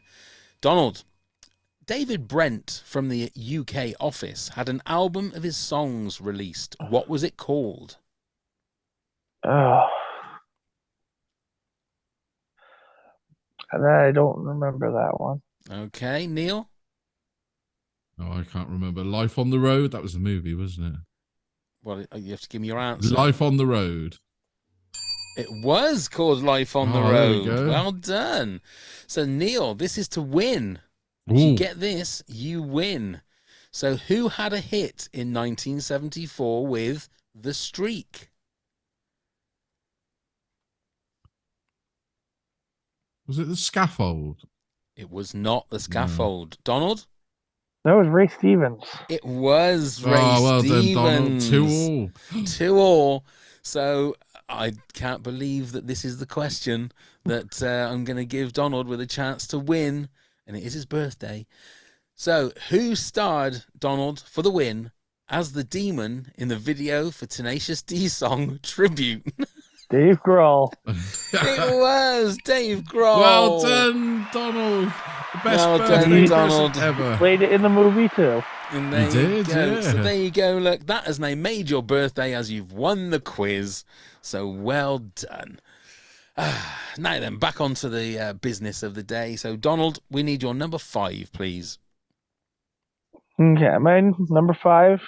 Donald, David Brent from the UK office had an album of his songs released. What was it called? Oh, I don't remember that one. Okay, Neil? Oh, I can't remember. Life on the Road. That was the movie, wasn't it? Well, you have to give me your answer. Life on the Road. It was called Life on the Oh, there we Road. go. Well done. So, Neil, this is to win. If Ooh. you get this, you win. So, who had a hit in 1974 with The Streak? Was it The Scaffold? It was not The Scaffold. Donald? That was Ray Stevens. It was Ray well Stevens. done, Donald. 2-2. So I can't believe that this is the question that I'm going to give Donald with a chance to win, and it is his birthday. So who starred Donald for the win as the demon in the video for Tenacious D's song Tribute? Dave Grohl. It was Dave Grohl. Well done, Donald. The best Well birthday done, present Donald. ever. Played it in the movie too. And there You did, you go. yeah. So there you go. Look, that has now made your birthday as you've won the quiz. So well done. Now then, back onto the business of the day. So Donald, we need your number 5, please. Okay, mine number 5.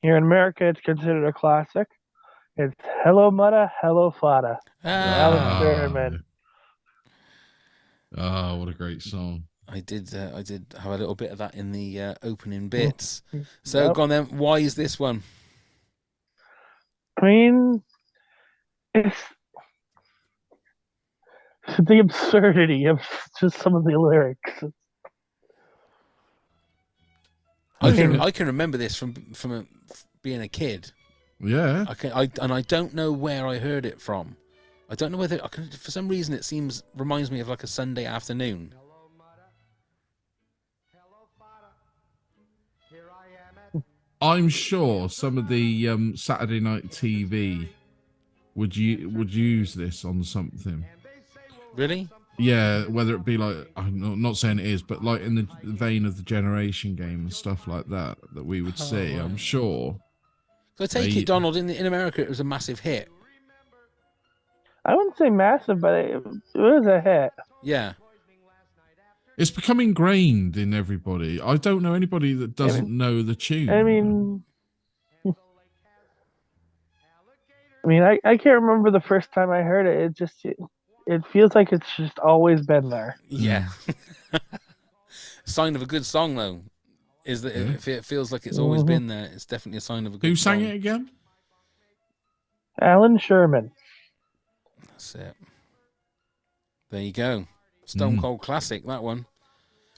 Here in America, it's considered a classic. It's Hello Mudda, Hello Fada. Alan Sherman. Oh, what a great song. I did have a little bit of that in the opening bits. So Yep. go on then. Why is this one? I mean, it's the absurdity of just some of the lyrics. I can remember this from being a kid. Yeah. I don't know where I heard it from. I don't know whether for some reason it reminds me of like a Sunday afternoon. I'm sure some of the Saturday night TV would use this on something. Really? Yeah, whether it be like, I'm not saying it is, but like in the vein of the Generation Game and stuff like that we would see. right. I'm sure. So I take it, Donald, in America it was a massive hit. I wouldn't say massive, but it was a hit. Yeah. It's become ingrained in everybody. I don't know anybody that doesn't know the tune. I mean, I can't remember the first time I heard it. It feels like it's just always been there. Yeah. Sign of a good song, though, is that if it feels like it's always been there, it's definitely a sign of a good song. Who sang it again? Alan Sherman. That's it. There you go. Stone Cold classic, that one.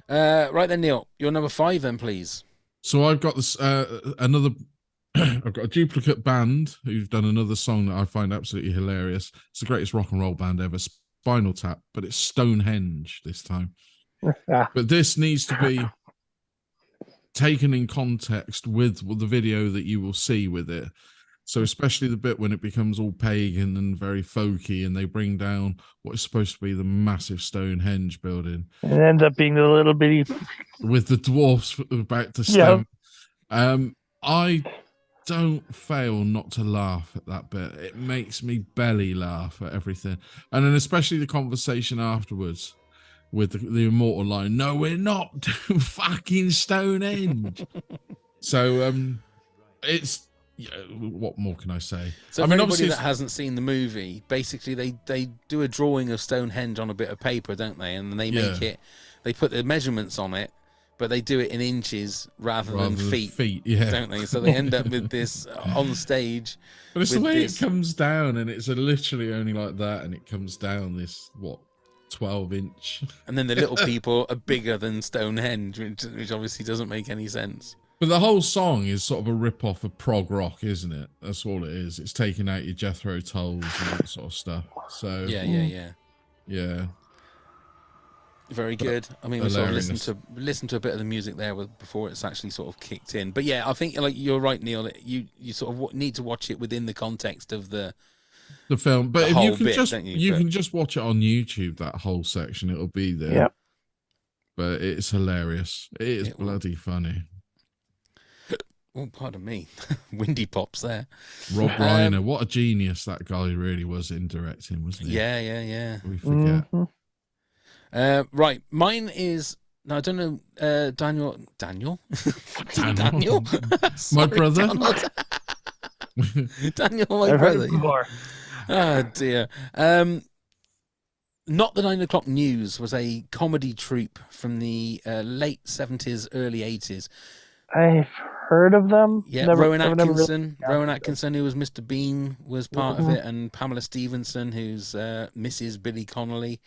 Right then, Neil, your number 5 then, please. So I've got this another. I've got a duplicate band who've done another song that I find absolutely hilarious. It's the greatest rock and roll band ever, Spinal Tap, but it's Stonehenge this time. But this needs to be taken in context with the video that you will see with it. So especially the bit when it becomes all pagan and very folky and they bring down what is supposed to be the massive Stonehenge building. It ends up being the little bitty... With the dwarfs about to stamp. I don't fail not to laugh at that bit. It makes me belly laugh at everything. And then especially the conversation afterwards with the immortal line, "No, we're not fucking Stonehenge." So it's... what more can I say? So for anybody that hasn't seen the movie, basically they do a drawing of Stonehenge on a bit of paper, don't they? And then they make it, they put the measurements on it, but they do it in inches rather than feet, don't they? So they end up with this on stage. But it's the way it comes down, and it's literally only like that, and it comes down this 12-inch. And then the little people are bigger than Stonehenge, which obviously doesn't make any sense. But the whole song is sort of a rip-off of prog rock, isn't it? That's all it is. It's taking out your Jethro Tulls and that sort of stuff. So yeah. Very good. I mean, we sort of listen to a bit of the music there before it's actually sort of kicked in. But yeah, I think like you're right, Neil. You sort of need to watch it within the context of the film. But if you can can just watch it on YouTube, that whole section, it'll be there. Yep. but it's hilarious. It is It- bloody funny. Oh, pardon me. Windy pops there. Rob Reiner, what a genius that guy really was in directing, wasn't he? Yeah. We forget. Mhm. Right, mine is. No, I don't know. Daniel. Daniel? Sorry, My brother? Donald. Daniel, my I've heard brother. it before. Oh dear. Not the 9 o'clock news was a comedy troupe from the late 70s, early 80s. I've heard of them. Yeah, Never, Rowan I've never really Atkinson. Rowan Atkinson, who was Mr. Bean, was part of it, and Pamela Stevenson, who's Mrs. Billy Connolly.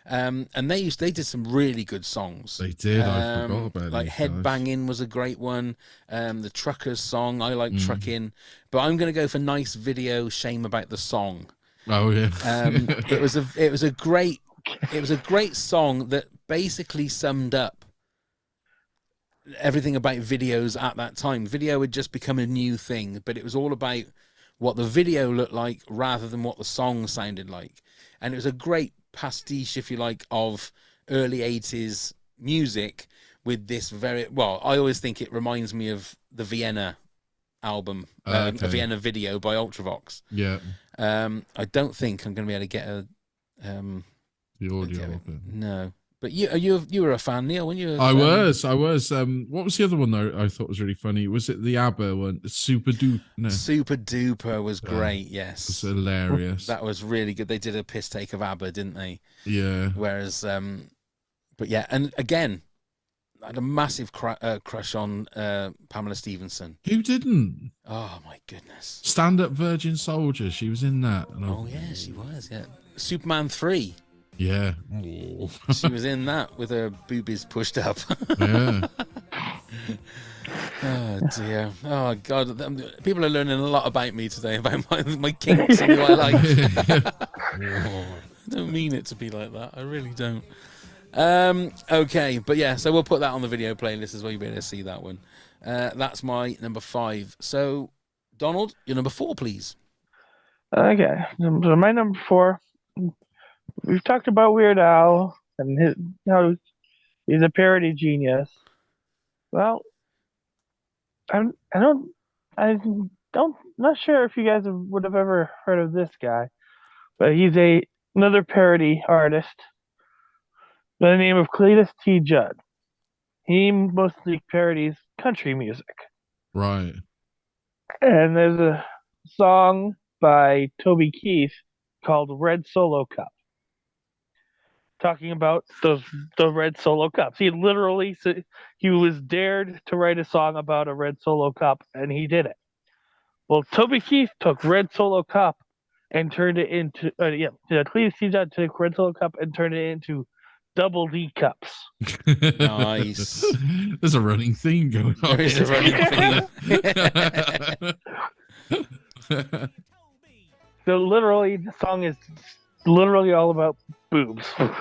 And they did some really good songs. They did. I forgot about like these Head guys. Banging was a great one. The Truckers song, I like Trucking, but I'm going to go for Nice Video, Shame About the Song. Oh yeah. It was a great song that basically summed up everything about videos at that time. Video had just become a new thing, but it was all about what the video looked like rather than what the song sounded like. And it was a great pastiche, if you like, of early 80s music with this very, well, I always think it reminds me of the Vienna album, the Vienna video by Ultravox. Yeah. I don't think I'm going to be able to get The audio of it. No. But you were a fan, Neil, when you? I was. What was the other one though? I thought was really funny. Was it the ABBA one? Super Duper. No. Super Duper was great. Yes, It's hilarious. that was really good. They did a piss take of ABBA, didn't they? Yeah. Whereas, but yeah, and again, I had a massive crush on Pamela Stevenson. Who didn't? Oh my goodness. Stand Up Virgin Soldier. She was in that. And Oh yeah, she was. Yeah, Superman 3. Yeah. She was in that with her boobies pushed up. Yeah. Oh dear. Oh god. People are learning a lot about me today, about my kinks and who I like. I don't mean it to be like that. I really don't. Okay, but yeah, so we'll put that on the video playlist as well. You'll be able to see that one. That's my number 5. So, Donald, your number 4, please. Okay, so my number 4. We've talked about Weird Al and how he's a parody genius. Well, I'm not sure if you guys would have ever heard of this guy, but he's another parody artist by the name of Cletus T. Judd. He mostly parodies country music. Right. And there's a song by Toby Keith called Red Solo Cup, talking about the red Solo cups. He literally said he was dared to write a song about a red Solo cup, and he did it. Well, Toby Keith took Red Solo Cup and turned it into Cletus T. Judd took Red Solo Cup and turned it into Double D cups. Nice. There's a running theme going on. There is a running theme. So literally, the song is literally all about boobs. Double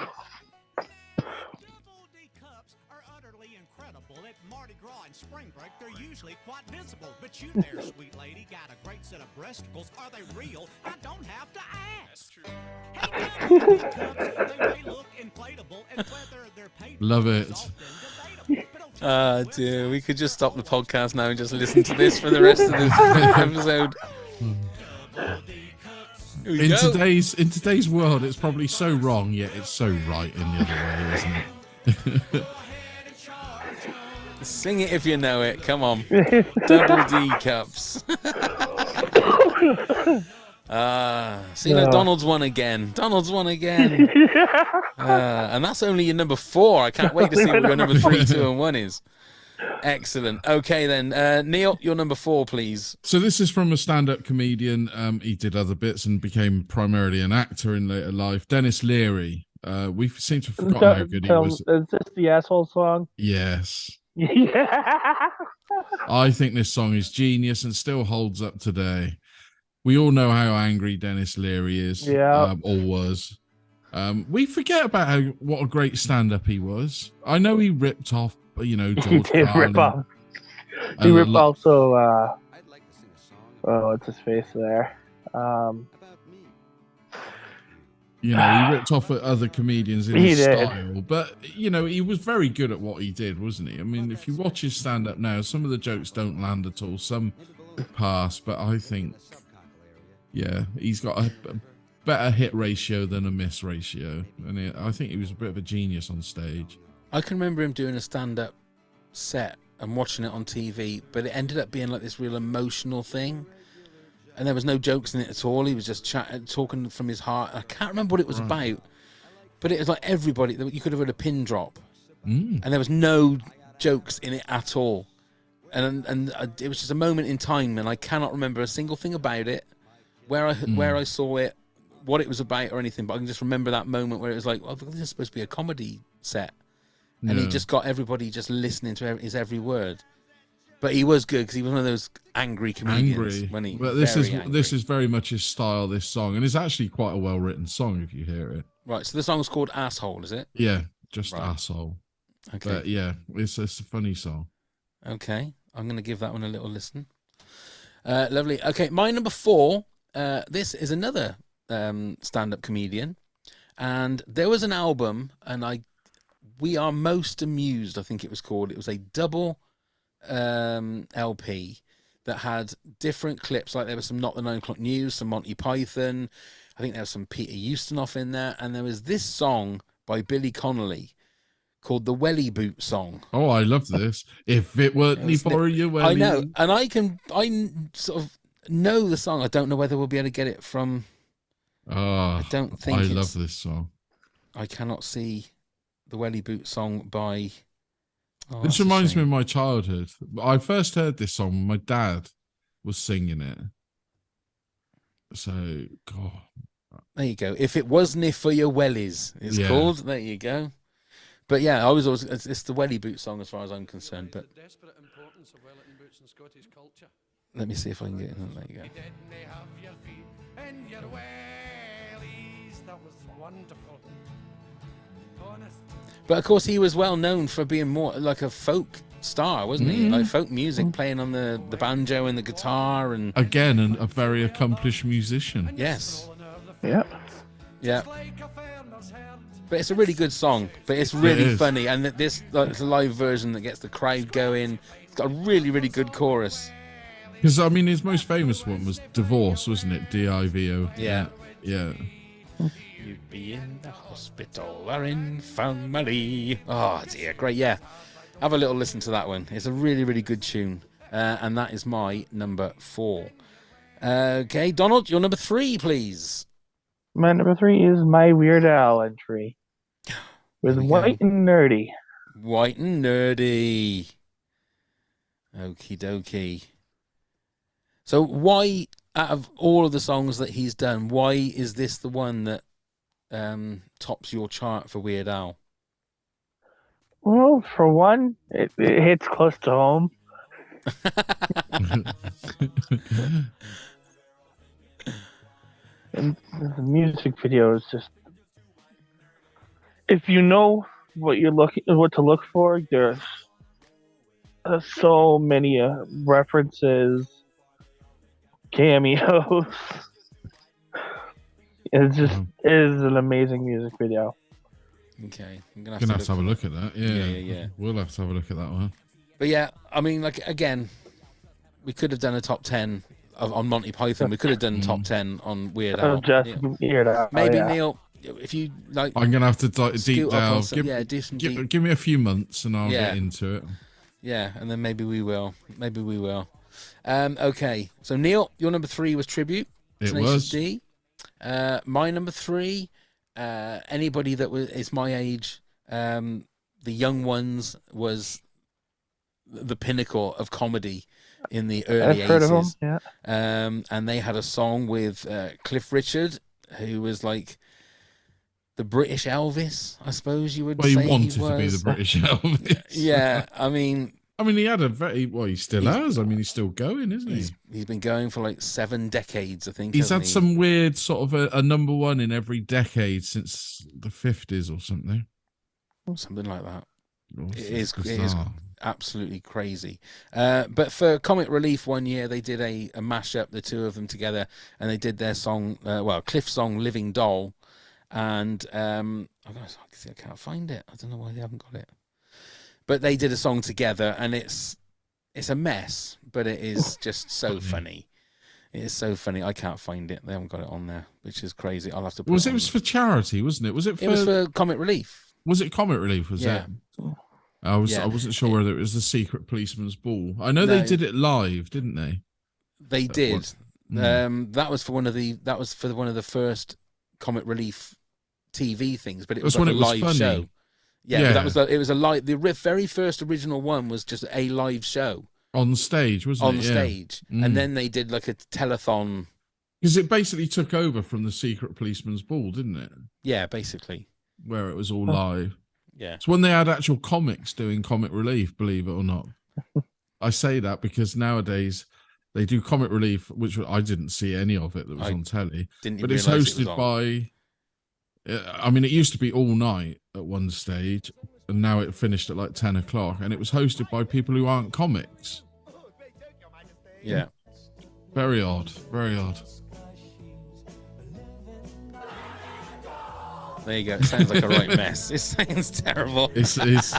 D cups are utterly incredible. At Mardi Gras and spring break, they're usually quite visible. But you there, sweet lady, got a great set of breasticles. Are they real? I don't have to ask. Hey, double D cups, they may look inflatable, and whether they're paper Love it. is often debatable. But I'll tell you Dear, we could just stop the podcast now and just listen to this for the rest of the episode. Double D cups. Here we In go. today's world, it's probably so wrong, yet it's so right in the other way, isn't it? Sing it if you know it. Come on. Double D cups. See, look, Donald's won again. And that's only your number 4. I can't wait to see what your number 3, 2, and 1 is. Excellent. Okay, then. Neil, your number 4, please. So this is from a stand-up comedian. He did other bits and became primarily an actor in later life. Dennis Leary. We seem to have forgotten how good he was. Is this the asshole song? Yes. Yeah. I think this song is genius and still holds up today. We all know how angry Dennis Leary is, or was. We forget about what a great stand-up he was. I know he ripped off, George He did Carlin. rip off. He ripped also. What's his face there? You know, he ripped off at other comedians in He his did. style, but you know, he was very good at what he did, wasn't he? I mean, if you watch his stand-up now, some of the jokes don't land at all, some pass, but I think, yeah, he's got a better hit ratio than a miss ratio, and I think he was a bit of a genius on stage. I can remember him doing a stand-up set and watching it on TV, but it ended up being like this real emotional thing. And there was no jokes in it at all. He was just talking from his heart. I can't remember what it was about, but it was like everybody. You could have heard a pin drop, and there was no jokes in it at all. And it was just a moment in time, and I cannot remember a single thing about it, where I saw it, what it was about, or anything. But I can just remember that moment where it was like, "Oh, this is supposed to be a comedy set," and he just got everybody just listening to his every word. But he was good because he was one of those angry comedians. But this is very much his style. This song, and it's actually quite a well written song if you hear it. Right. So the song's called "Asshole," is it? Yeah, just asshole. Okay. But yeah, it's a funny song. Okay, I'm going to give that one a little listen. Lovely. Okay, my number 4. This is another stand-up comedian, and there was an album, and We Are Most Amused, I think it was called. It was a double LP that had different clips, like there was some Not the 9 O'Clock News, some Monty Python, I think there was some Peter Ustinov in there, and there was this song by Billy Connolly called the Welly Boot Song. Oh, I love this. If it weren't me for you, Welly. I know, and I sort of know the song. I don't know whether we'll be able to get it from. I don't think. I love this song. I cannot see the Welly Boot Song by. Oh, this reminds me of my childhood. I first heard this song when my dad was singing it. So, God. There you go. If it wasn't for your wellies, it's called. There you go. But yeah, I was always. It's the Welly Boot Song as far as I'm concerned. But The desperate importance of Wellington boots in Scottish culture. let me see if I can get it. There you go. You didn't have your feet and your wellies. That was wonderful. Honest. But of course, he was well known for being more like a folk star, wasn't he? Like folk music, playing on the banjo and the guitar, and again, a very accomplished musician. Yes. Yeah. Yeah. But it's a really good song. But it's really funny, and this it's a live version that gets the crowd going. It's got a really, really good chorus. Because I mean, his most famous one was "Divorce," wasn't it? D-I-V-O. Yeah. Yeah. You'd be in the hospital or infirmary. Oh dear, great. Yeah, have a little listen to that one. It's a really, really good tune, and that is my number 4. Okay, Donald, your number 3, please. My number 3 is my Weird Al entry with White and Nerdy. White and Nerdy. Okie dokie. So why, out of all of the songs that he's done, why is this the one that tops your chart for Weird Al? Well, for one, it hits close to home. And the music video is just, if you know what to look for, there's so many references, cameos. It is an amazing music video. Okay, I'm gonna have to have a look at that. Yeah. We'll have to have a look at that one. But yeah, I mean, like again, we could have done a top 10 on Monty Python. We could have done top 10 on Weird Al. Weird Al. Maybe Neil, if you like, I'm gonna have to deep dive. Give me a few months and I'll get into it. Yeah, and then maybe we will. Okay, so Neil, your number 3 was Tribute. It was D. My number 3. Anybody that is my age, the Young Ones was the pinnacle of comedy in the early 80s. I've heard of them, yeah. And they had a song with Cliff Richard, who was like the British Elvis, I suppose you would say. He wanted to be the British Elvis. Yeah, I mean, he had a very he still has. I mean, he's still going, isn't he? He's been going for like 7 decades, I think. He's had some weird sort of a number 1 in every decade since the 50s or something. Something like that. It is absolutely crazy. But for Comic Relief one year, they did a mashup, the two of them together, and they did their song, Cliff's song "Living Doll," and I can't find it. I don't know why they haven't got it. But they did a song together, and it's a mess, but it is just so funny. It is so funny. I can't find it. They haven't got it on there, which is crazy. I'll have to. Put it was for charity, wasn't it? It was for Comic Relief. Was it Comic Relief? Was it? I wasn't sure whether it was the Secret Policeman's Ball. I know they did it live, didn't they? They did. That was for one of the first Comic Relief TV things, but it was like a live show. Yeah, but it was a live. The very first original one was just a live show on stage, wasn't it? On stage, and then they did like a telethon. Because it basically took over from the Secret Policeman's Ball, didn't it? Yeah, basically. Where it was all live. Yeah. It's when they had actual comics doing Comic Relief, believe it or not. I say that because nowadays they do Comic Relief, which I didn't see any of it that was on telly. But it's hosted by. I mean, it used to be all night at one stage, and now it finished at like 10 o'clock, and it was hosted by people who aren't comics. Yeah. Very odd. Very odd. There you go. It sounds like a right mess. It sounds terrible. It's hilarious.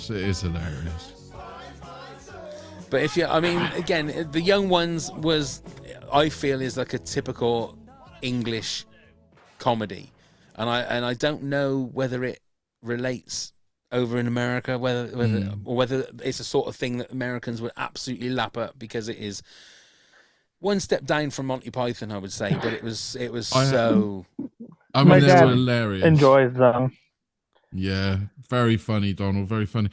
It is hilarious. But again, the Young Ones I feel is like a typical English comedy, and I don't know whether it relates over in America, whether it's a sort of thing that Americans would absolutely lap up, because it is one step down from Monty Python, I would say. But it was so. I mean, my dad hilarious. Enjoys them. Yeah, very funny, Donald. Very funny.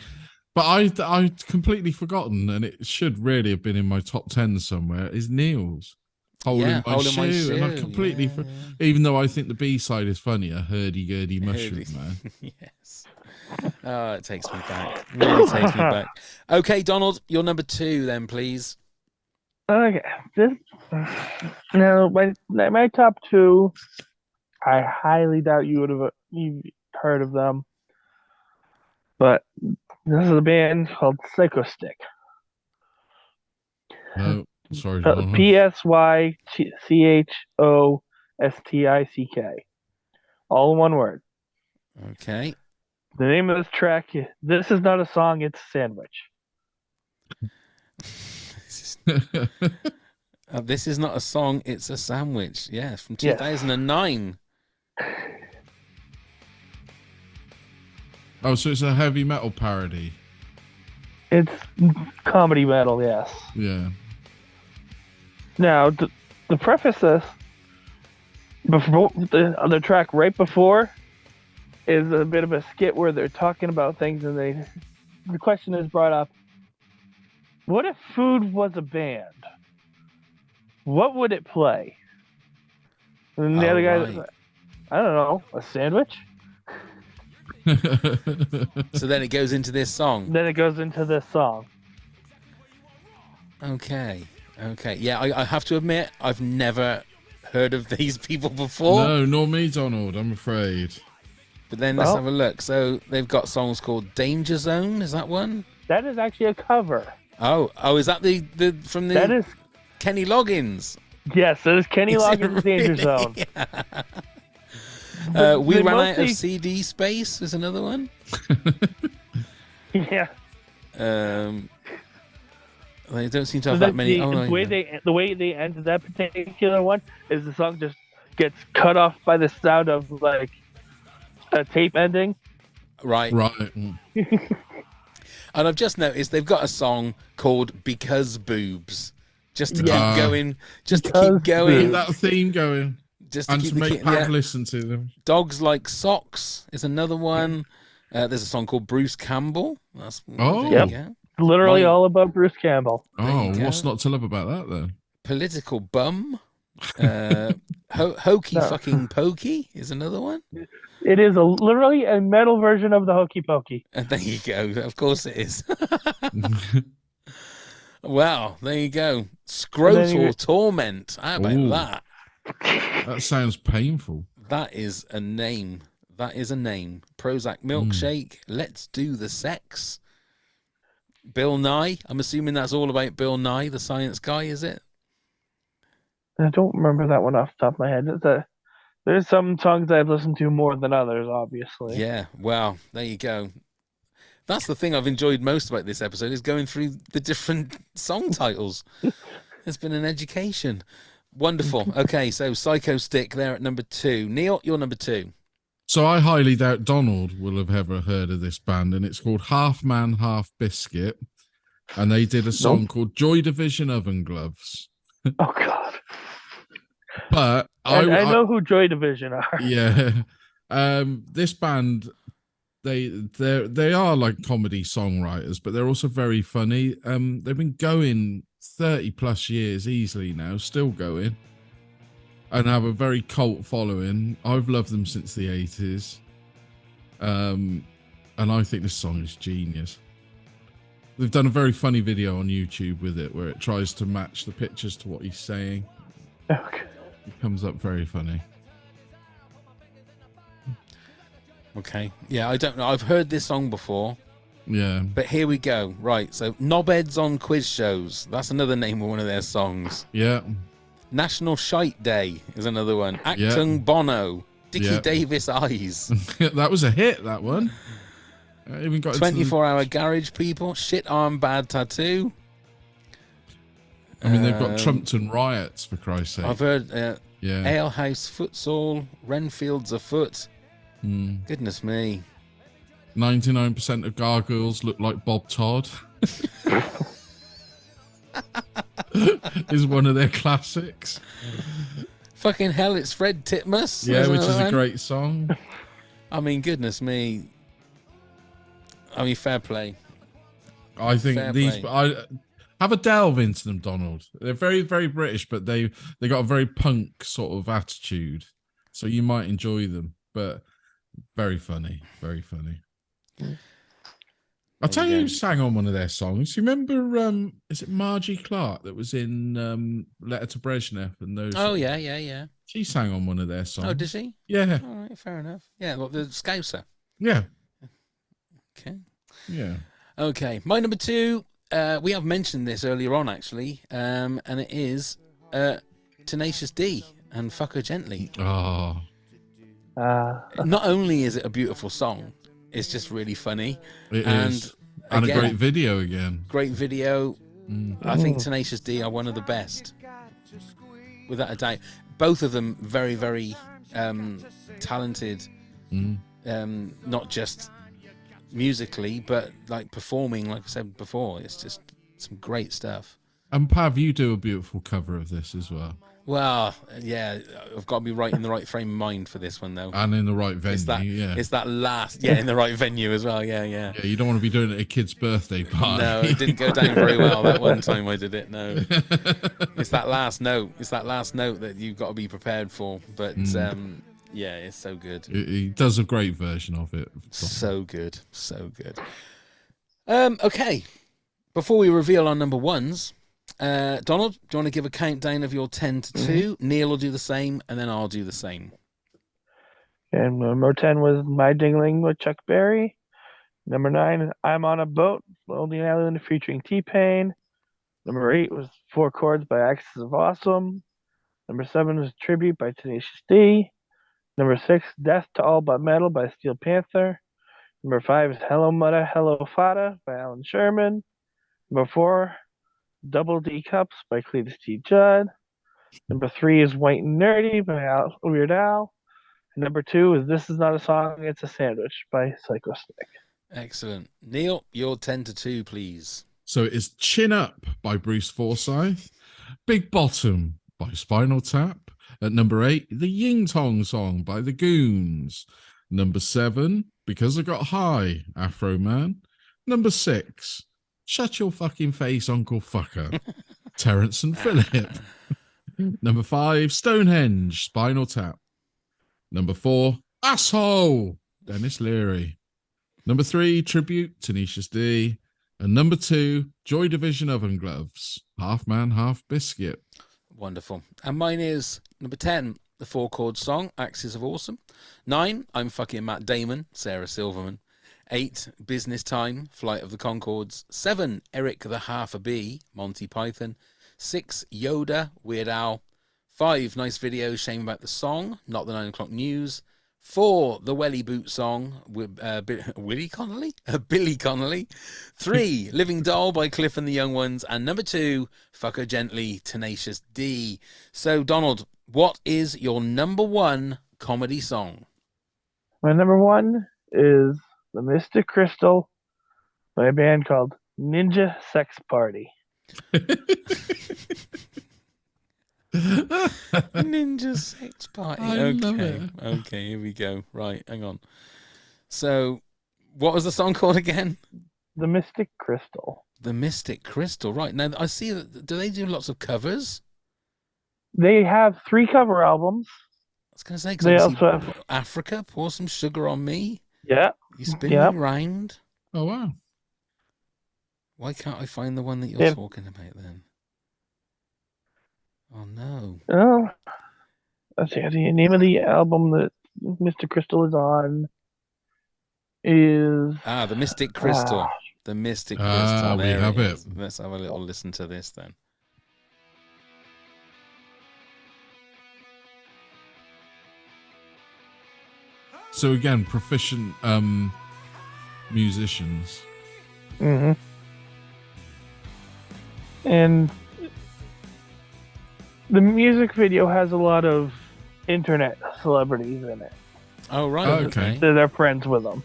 But I'd completely forgotten, and it should really have been in my top 10 somewhere. Is Neil's holding my shoe, and I completely, even though I think the B side is funnier, hurdy-gurdy mushroom man. Yes. Oh, it takes me back. Really takes me back. Okay, Donald, you're number 2 then, please. Okay, my top 2. I highly doubt you would have heard of them, but this is a band called Psychostick. No, sorry. Psychostick. All in one word. Okay. The name of this track, this is not a song, it's a sandwich. This is not a song, it's a sandwich. Yeah, from 2009. Oh, so it's a heavy metal parody. It's comedy metal, yes. Yeah. Now, to preface this, before the track right before is a bit of a skit where they're talking about things, and the question is brought up: what if food was a band? What would it play? And the other guy, I don't know, a sandwich? So then it goes into this song. Okay. Yeah, I have to admit, I've never heard of these people before. No, nor me, Donald, I'm afraid. But then let's have a look. So they've got songs called Danger Zone. Is that one? That is actually a cover. Oh, is that the from the? That is Kenny Loggins. Yes, that is Kenny Loggins' Danger Zone. Yeah. We ran out of CD space is another one. Yeah. They don't seem to have that many. The way they ended that particular one is the song just gets cut off by the sound of like a tape ending. Right. And I've just noticed they've got a song called "Because Boobs," just to keep going. Just to keep going. Keep that theme going. Just to make Pat listen to them. Dogs Like Socks is another one. There's a song called Bruce Campbell. That's literally all about Bruce Campbell. Oh, what's not to love about that then? Political Bum. Hokey Fucking Pokey is another one. It is literally a metal version of the Hokey Pokey. And there you go. Of course it is. Well, there you go. Scrotal Torment. How about that? That sounds painful. That is a name. Prozac Milkshake. Let's Do the Sex. Bill Nye. I'm assuming that's all about Bill Nye, the science guy, is it? I don't remember that one off the top of my head. There's some songs I've listened to more than others, obviously. Yeah, well, there you go. That's the thing I've enjoyed most about this episode is going through the different song titles. It's been an education. Wonderful. Okay, so Psycho Stick there at number 2. Neil, you're number 2. So I highly doubt Donald will have ever heard of this band, and it's called Half Man, Half Biscuit. And they did a song called Joy Division Oven Gloves. Oh, God. But I know who Joy Division are. Yeah. This band, they are like comedy songwriters, but they're also very funny. They've been going 30 plus years easily now, still going, and have a very cult following. I've loved them since the 80s. And I think this song is genius. They've done a very funny video on YouTube with it where it tries to match the pictures to what he's saying. Okay. It comes up very funny. Okay. Yeah, I don't know. I've heard this song before. Yeah. But here we go. Right. So, Knobheads on Quiz Shows. That's another name of one of their songs. Yeah. National Shite Day is another one. Actung Bono. Dickie Davis Eyes. That was a hit, that one. Even got 24-hour Garage People. Shit Arm Bad Tattoo. I mean, they've got Trumpton Riots, for Christ's sake. I've heard Ale House Futsal. Renfield's Afoot. Goodness me. 99% of gargoyles look like Bob Todd. Is one of their classics. Fucking hell, it's Fred Titmus. Yeah, which is a great song. I mean, goodness me. I mean, fair play. I think I have a delve into them, Donald. They're very, very British, but they got a very punk sort of attitude. So you might enjoy them, but very funny, very funny. I'll tell you who sang on one of their songs. You remember, is it Margie Clark that was in Letter to Brezhnev and those? Oh, yeah. She sang on one of their songs. Oh, did she? Yeah. All right, fair enough. Yeah, like the Scouser. Yeah. Okay. Yeah. Okay, my number 2, we have mentioned this earlier on, actually, and it is Tenacious D and Fuck Her Gently. Oh. Not only is it a beautiful song, it's just really funny. It is. And again, a great video again. Great video. I think Tenacious D are one of the best. Without a doubt. Both of them very, very talented. Not just musically, but like performing, like I said before. It's just some great stuff. And Pav, you do a beautiful cover of this as well. Well, yeah, I've got to be right in the right frame of mind for this one, though. And in the right venue, It's that last, in the right venue as well, yeah. Yeah, you don't want to be doing it at a kid's birthday party. No, it didn't go down very well that one time I did it, no. It's that last note. It's that last note that you've got to be prepared for. But, yeah, it's so good. He does a great version of it. So good, so good. Okay, before we reveal our number ones... Donald, do you want to give a countdown of your 10 to 2? Neil will do the same, and then I'll do the same. And number 10 was My Dingling with Chuck Berry. Number 9, I'm on a Boat, Lonely Island featuring T-Pain. Number 8 was 4 Chords by Axis of Awesome. Number 7 was Tribute by Tenacious D. Number 6, Death to All But Metal by Steel Panther. Number 5 is Hello Mudda, Hello Fada by Alan Sherman. Number 4, Double D Cups by Cletus T. Judd. Number 3 is White and Nerdy by Weird Al. And number 2 is This Is Not a Song, It's a Sandwich by Psycho Stick. Excellent. Neil, your 10 to 2, please. So it is Chin Up by Bruce Forsyth, Big Bottom by Spinal Tap. At number 8, the Ying Tong Song by the Goons. Number 7, Because I Got High, Afro Man. Number 6, Shut Your Fucking Face, Uncle Fucker, Terrence and Phillip. Number 5, Stonehenge, Spinal Tap. Number 4, Asshole, Dennis Leary. Number 3, Tribute, Tenacious D. And number 2, Joy Division Oven Gloves, Half Man, Half Biscuit. Wonderful. And mine is number 10, the 4-chord song, Axis of Awesome. 9, I'm Fucking Matt Damon, Sarah Silverman. 8, Business Time, Flight of the Conchords. 7, Eric the Half a Bee, Monty Python. 6, Yoda, Weird Al. 5, nice video, shame about the song, not the 9 o'clock news. 4, the Welly Boot song with Willie Connolly? Billy Connolly. 3, Living Doll by Cliff and the Young Ones. And number 2, Fuck Her Gently, Tenacious D. So, Donald, what is your number 1 comedy song? My number 1 is The Mystic Crystal by a band called Ninja Sex Party. Ninja Sex Party. I love it. Okay, here we go. Right, hang on. So, what was the song called again? The Mystic Crystal. The Mystic Crystal. Right, now I see that. Do they do lots of covers? They have 3 cover albums. I was going to say, because They I also see have... Africa, Pour Some Sugar on Me. Yeah. You Spin Me Round. Oh, wow. Why can't I find the one that you're talking about then? Oh, no. Oh, let's see. The name of the album that Mr. Crystal is on is... The Mystic Crystal. The Mystic Crystal. We There have it it. is. Let's have a little listen to this then. So again, proficient musicians. Mm-hmm. And the music video has a lot of internet celebrities in it. Oh, right. Okay. They're friends with them.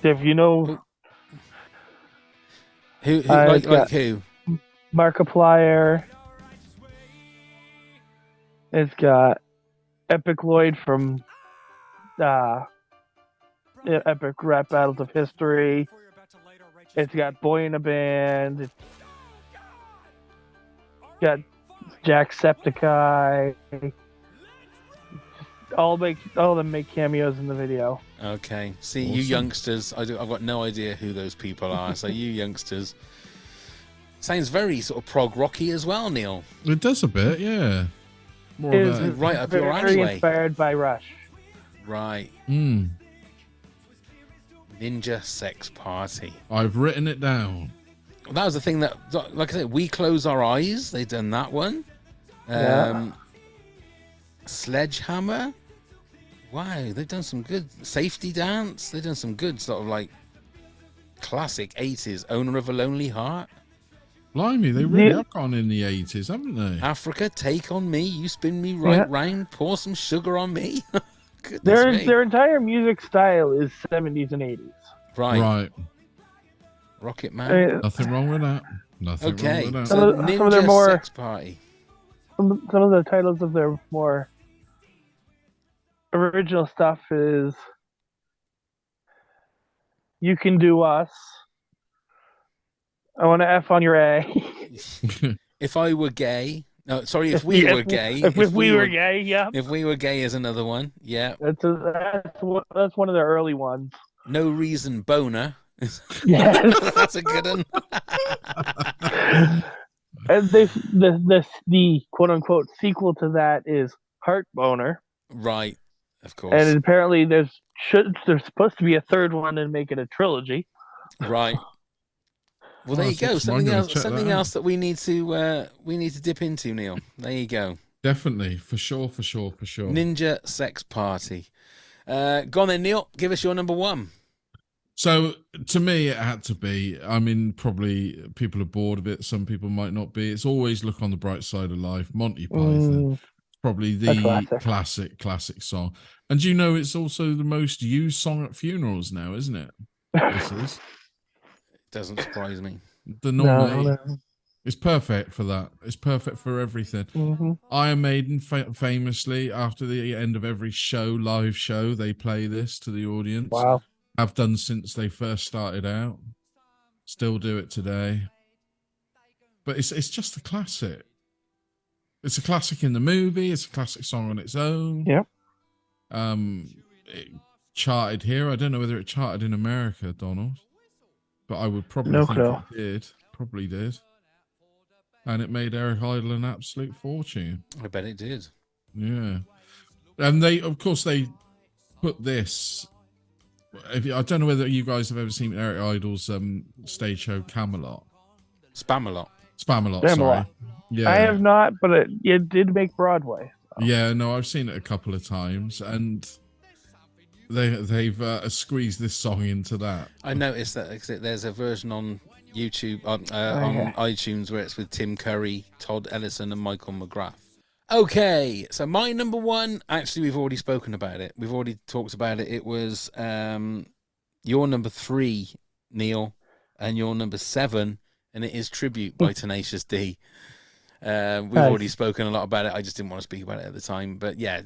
If you know... Who like who? Markiplier. It's got Epic Lloyd from Epic Rap Battles of History. It's got Boy in a Band. It's got Jacksepticeye. All of them make cameos in the video. Okay. See, Awesome. you youngsters, I've got no idea who those people are. So you youngsters, sounds very sort of prog rocky as well, Neil. It does a bit, yeah. More It of is a... Right up your very alleyway. inspired by Rush. Right. Mm. Ninja Sex Party. I've written it down. That was the thing that, like I said, We Close Our Eyes. They've done that one. Yeah. Sledgehammer. Wow, they've done some good. Safety Dance. They've done some good sort of like classic 80s. Owner of a Lonely Heart. Blimey, they really have gone in the 80s, haven't they? Africa, Take on Me. You Spin Me Right Round. Pour Some Sugar on Me. Their entire music style is 70s and 80s. Right. Rocket Man. Nothing wrong with that. Nothing wrong with that. So some of their more Sex Party. some of the titles of their more original stuff is You Can Do Us. I Want to F on Your A. If I Were Gay. No, sorry, If We Were Gay. If we were gay, yeah. If We Were Gay is another one. Yeah. That's one of the early ones. No Reason Boner. Yes. That's a good one. And the quote unquote sequel to that is Heart Boner. Right. Of course. And apparently there's supposed to be a third one and make it a trilogy. Right. Well, there you go. Something else that we need to dip into, Neil. There you go. Definitely, for sure. Ninja Sex Party. Go on then, Neil. Give us your number 1. So to me, it had to be. I mean, probably people are bored of it. Some people might not be. It's always Look on the Bright Side of Life. Monty Python. Probably the classic song. And you know, it's also the most used song at funerals now, isn't it? This is. Doesn't surprise me. No. It's perfect for that. It's perfect for everything. Mm-hmm. Iron Maiden famously, after the end of every live show, they play this to the audience. Wow. Have done since they first started out. Still do it today. But it's just a classic. It's a classic in the movie. It's a classic song on its own. Yep. It charted here. I don't know whether it charted in America, Donald. But I would probably think it did. Probably did. And it made Eric Idle an absolute fortune. I bet it did. Yeah. And they put this... I don't know whether you guys have ever seen Eric Idle's stage show Camelot. Spamalot. Spamalot, Spamalot. sorry. Yeah. I have not, but it did make Broadway. So. Yeah, no, I've seen it a couple of times, and they've squeezed this song into that. I noticed that there's a version on YouTube, on iTunes, where it's with Tim Curry, Todd Ellison, and Michael McGrath. Okay, so my number one, actually, we've already spoken about it. We've already talked about it. It was your number 3, Neil, and your number 7, and it is Tribute by Tenacious D. We've already spoken a lot about it. I just didn't want to speak about it at the time. But yeah,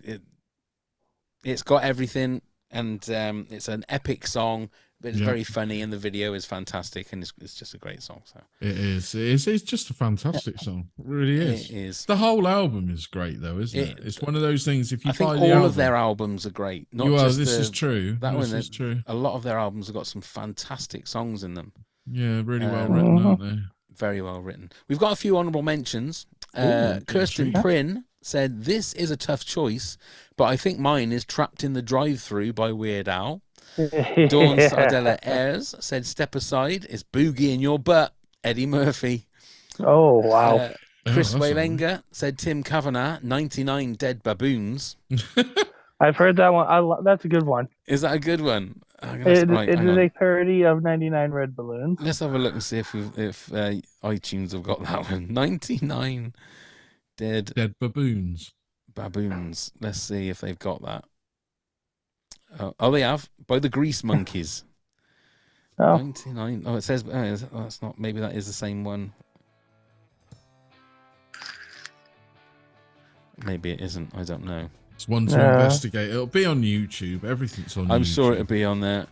it's got everything, and it's an epic song, but it's very funny, and the video is fantastic, and it's just a great song. So it is. It's just a fantastic song. It really is. It is. The whole album is great, though, isn't it? It's one of those things. If you I think buy all the album, of their albums are great. Not just this is true. This is true. A lot of their albums have got some fantastic songs in them. Yeah, really well written, aren't they? Very well written. We've got a few honourable mentions. Kirsten Prynne said, "This is a tough choice, but I think mine is Trapped in the Drive-Thru by Weird Al." Dawn Sardella Ayres said, "Step Aside is Boogie in Your Butt, Eddie Murphy." Oh, wow. Chris Waylenga said, "Tim Kavanagh, 99 Dead Baboons." I've heard that one. That's a good one. Is that a good one? It is a parody of 99 Red Balloons. Let's have a look and see if iTunes have got that one. 99 Dead Baboons. Let's see if they've got that. Oh, they have, by the Grease Monkeys. 99. Oh, it says that's not. Maybe that is the same one. Maybe it isn't. I don't know. It's one to investigate. It'll be on YouTube. Everything's on YouTube. I'm sure it'll be on there.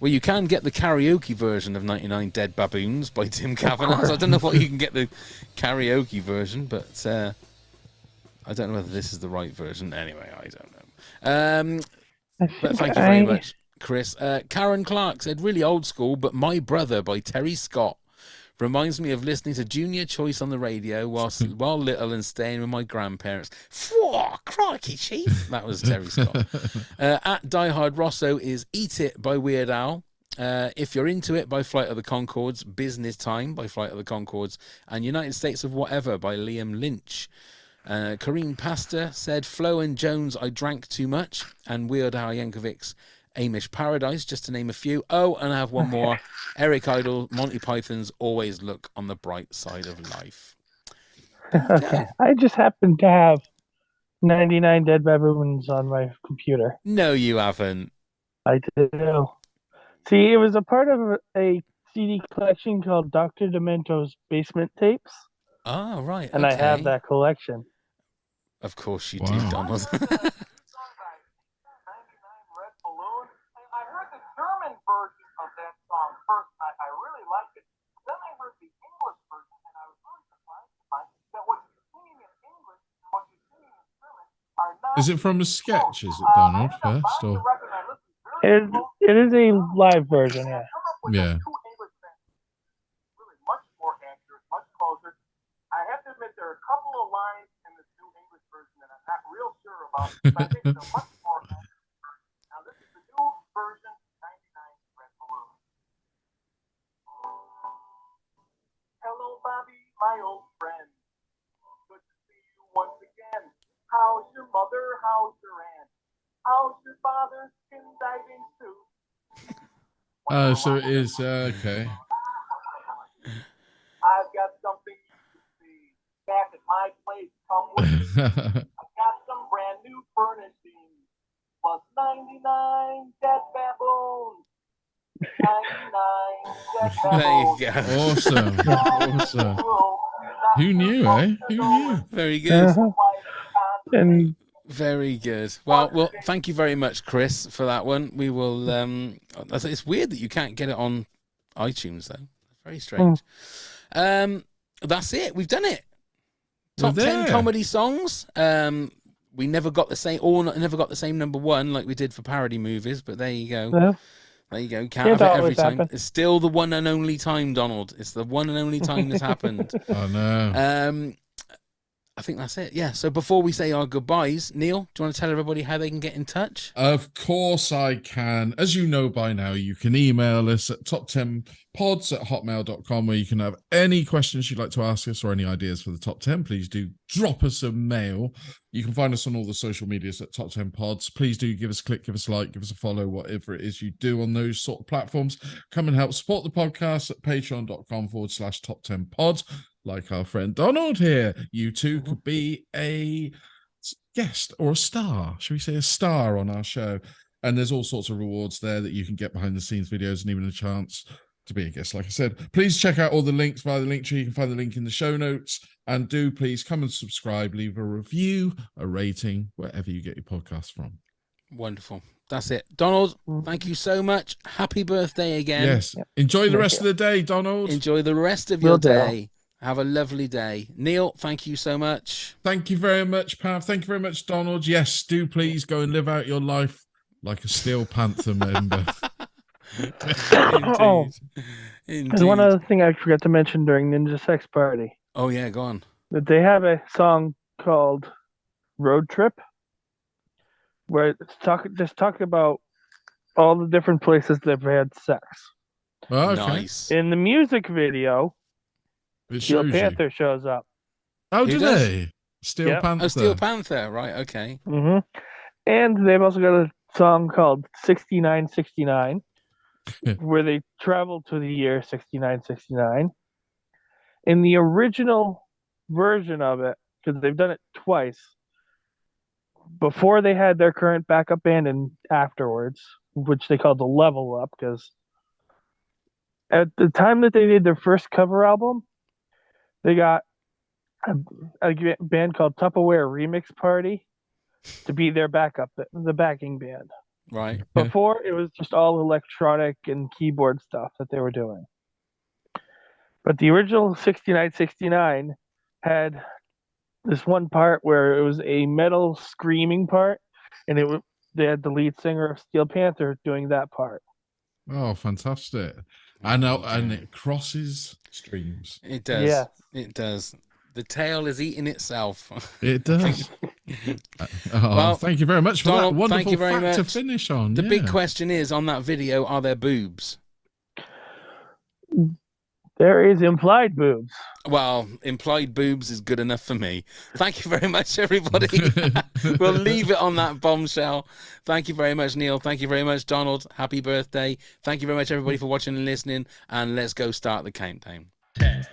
Well, you can get the karaoke version of 99 Dead Baboons by Tim Kavanagh. So I don't know what you can get the karaoke version, but I don't know whether this is the right version. Anyway, I don't know. But thank you very much, Chris. Karen Clark said, "Really old school, but My Brother by Terry Scott reminds me of listening to Junior Choice on the radio while little and staying with my grandparents." Whoa, crikey, Chief. That was Terry Scott. At Die Hard Rosso is Eat It by Weird Al. If You're Into It by Flight of the Conchords. Business Time by Flight of the Conchords. And United States of Whatever by Liam Lynch. Kareem Pastor said, "Flo and Jones, I Drank Too Much." And Weird Al Yankovic's Amish Paradise, just to name a few. Oh, and I have one more. Eric Idle, Monty Python's Always Look on the Bright Side of Life. Okay. I just happen to have 99 Dead Baboons on my computer. No, you haven't. I do. See, it was a part of a CD collection called Dr. Demento's Basement Tapes. Oh, right. And I have that collection. Of course you do, Donald. German version of that song first, I really liked it. Then I heard the English version, and I was really surprised to find that what you're singing in English and what you're singing in German are not. Is it from a sketch? Is it Donald first, or? It is a live version, yeah. Yeah. Really much more accurate, much closer. I have to admit there are a couple of lines in this new English version that I'm not real sure about. But I think they're much more accurate. Now this is the new version. Hello, Bobby, my old friend. Good to see you once again. How's your mother? How's your aunt? How's your father's skin diving suit? So it is okay. I've got something you can see. Back at my place, come with me. I've got some brand new furnishings. Plus 99 dead baboons. 99 dead baboons. There you go. Awesome. Who knew, eh? Who knew? Very good. And very good. Well, thank you very much, Chris, for that one. We will. It's weird that you can't get it on iTunes, though. Very strange. That's it. We've done it. Top 10 comedy songs. We never got the same. Never got the same number one like we did for parody movies. But there you go. Yeah. There you go. Can't have it every time. It's still the one and only time, Donald. It's the one and only time this happened. Oh no. I think that's it. Yeah. So before we say our goodbyes, Neil, do you want to tell everybody how they can get in touch? Of course I can. As you know by now, you can email us at toptenpods toptenpods@hotmail.com, where you can have any questions you'd like to ask us or any ideas for the top 10. Please do drop us a mail. You can find us on all the social medias at Top 10 Pods. Please do give us a click, give us a like, give us a follow, whatever it is you do on those sort of platforms. Come and help support the podcast at patreon.com/top 10 pods. Like our friend Donald here, you too could be a guest or a star. Should we say a star on our show? And there's all sorts of rewards there that you can get behind the scenes videos and even a chance to be a guest. Like I said, please check out all the links via the LINKTREE. You can find the link in the show notes. And do please come and subscribe, leave a review, a rating, wherever you get your podcast from. Wonderful. That's it. Donald, thank you so much. Happy birthday again. Yes. Yep. Enjoy the rest of the day, Donald. Enjoy the rest of your day. Have a lovely day. Neil, thank you so much. Thank you very much, Pav. Thank you very much, Donald. Yes, do please go and live out your life like a Steel Panther member. Indeed. There's one other thing I forgot to mention during Ninja Sex Party. Oh, yeah, go on. That they have a song called Road Trip, where it's talking about all the different places they've had sex. Oh, okay. Nice. In the music video, Steel Panther shows up. Oh, do they? Steel Panther. Oh, Steel Panther, right, okay. Mm-hmm. And they've also got a song called 6969, where they travel to the year 6969. In the original version of it, because they've done it twice, before they had their current backup band and afterwards, which they called the Level Up, because at the time that they did their first cover album, they got a band called Tupperware Remix Party to be their backup, the backing band. Right. Before, it was just all electronic and keyboard stuff that they were doing. But the original 6969 had this one part where it was a metal screaming part, and they had the lead singer of Steel Panther doing that part. Oh, fantastic. I know, and it crosses streams. It does. Yes. It does. The tail is eating itself. It does. Well, thank you very much for Donald, that wonderful thank you very fact much. to finish on. The big question is, on that video, are there boobs? There is implied boobs. Well, implied boobs is good enough for me. Thank you very much, everybody. We'll leave it on that bombshell. Thank you very much, Neil. Thank you very much, Donald. Happy birthday. Thank you very much, everybody, for watching and listening. And let's go start the countdown. 10.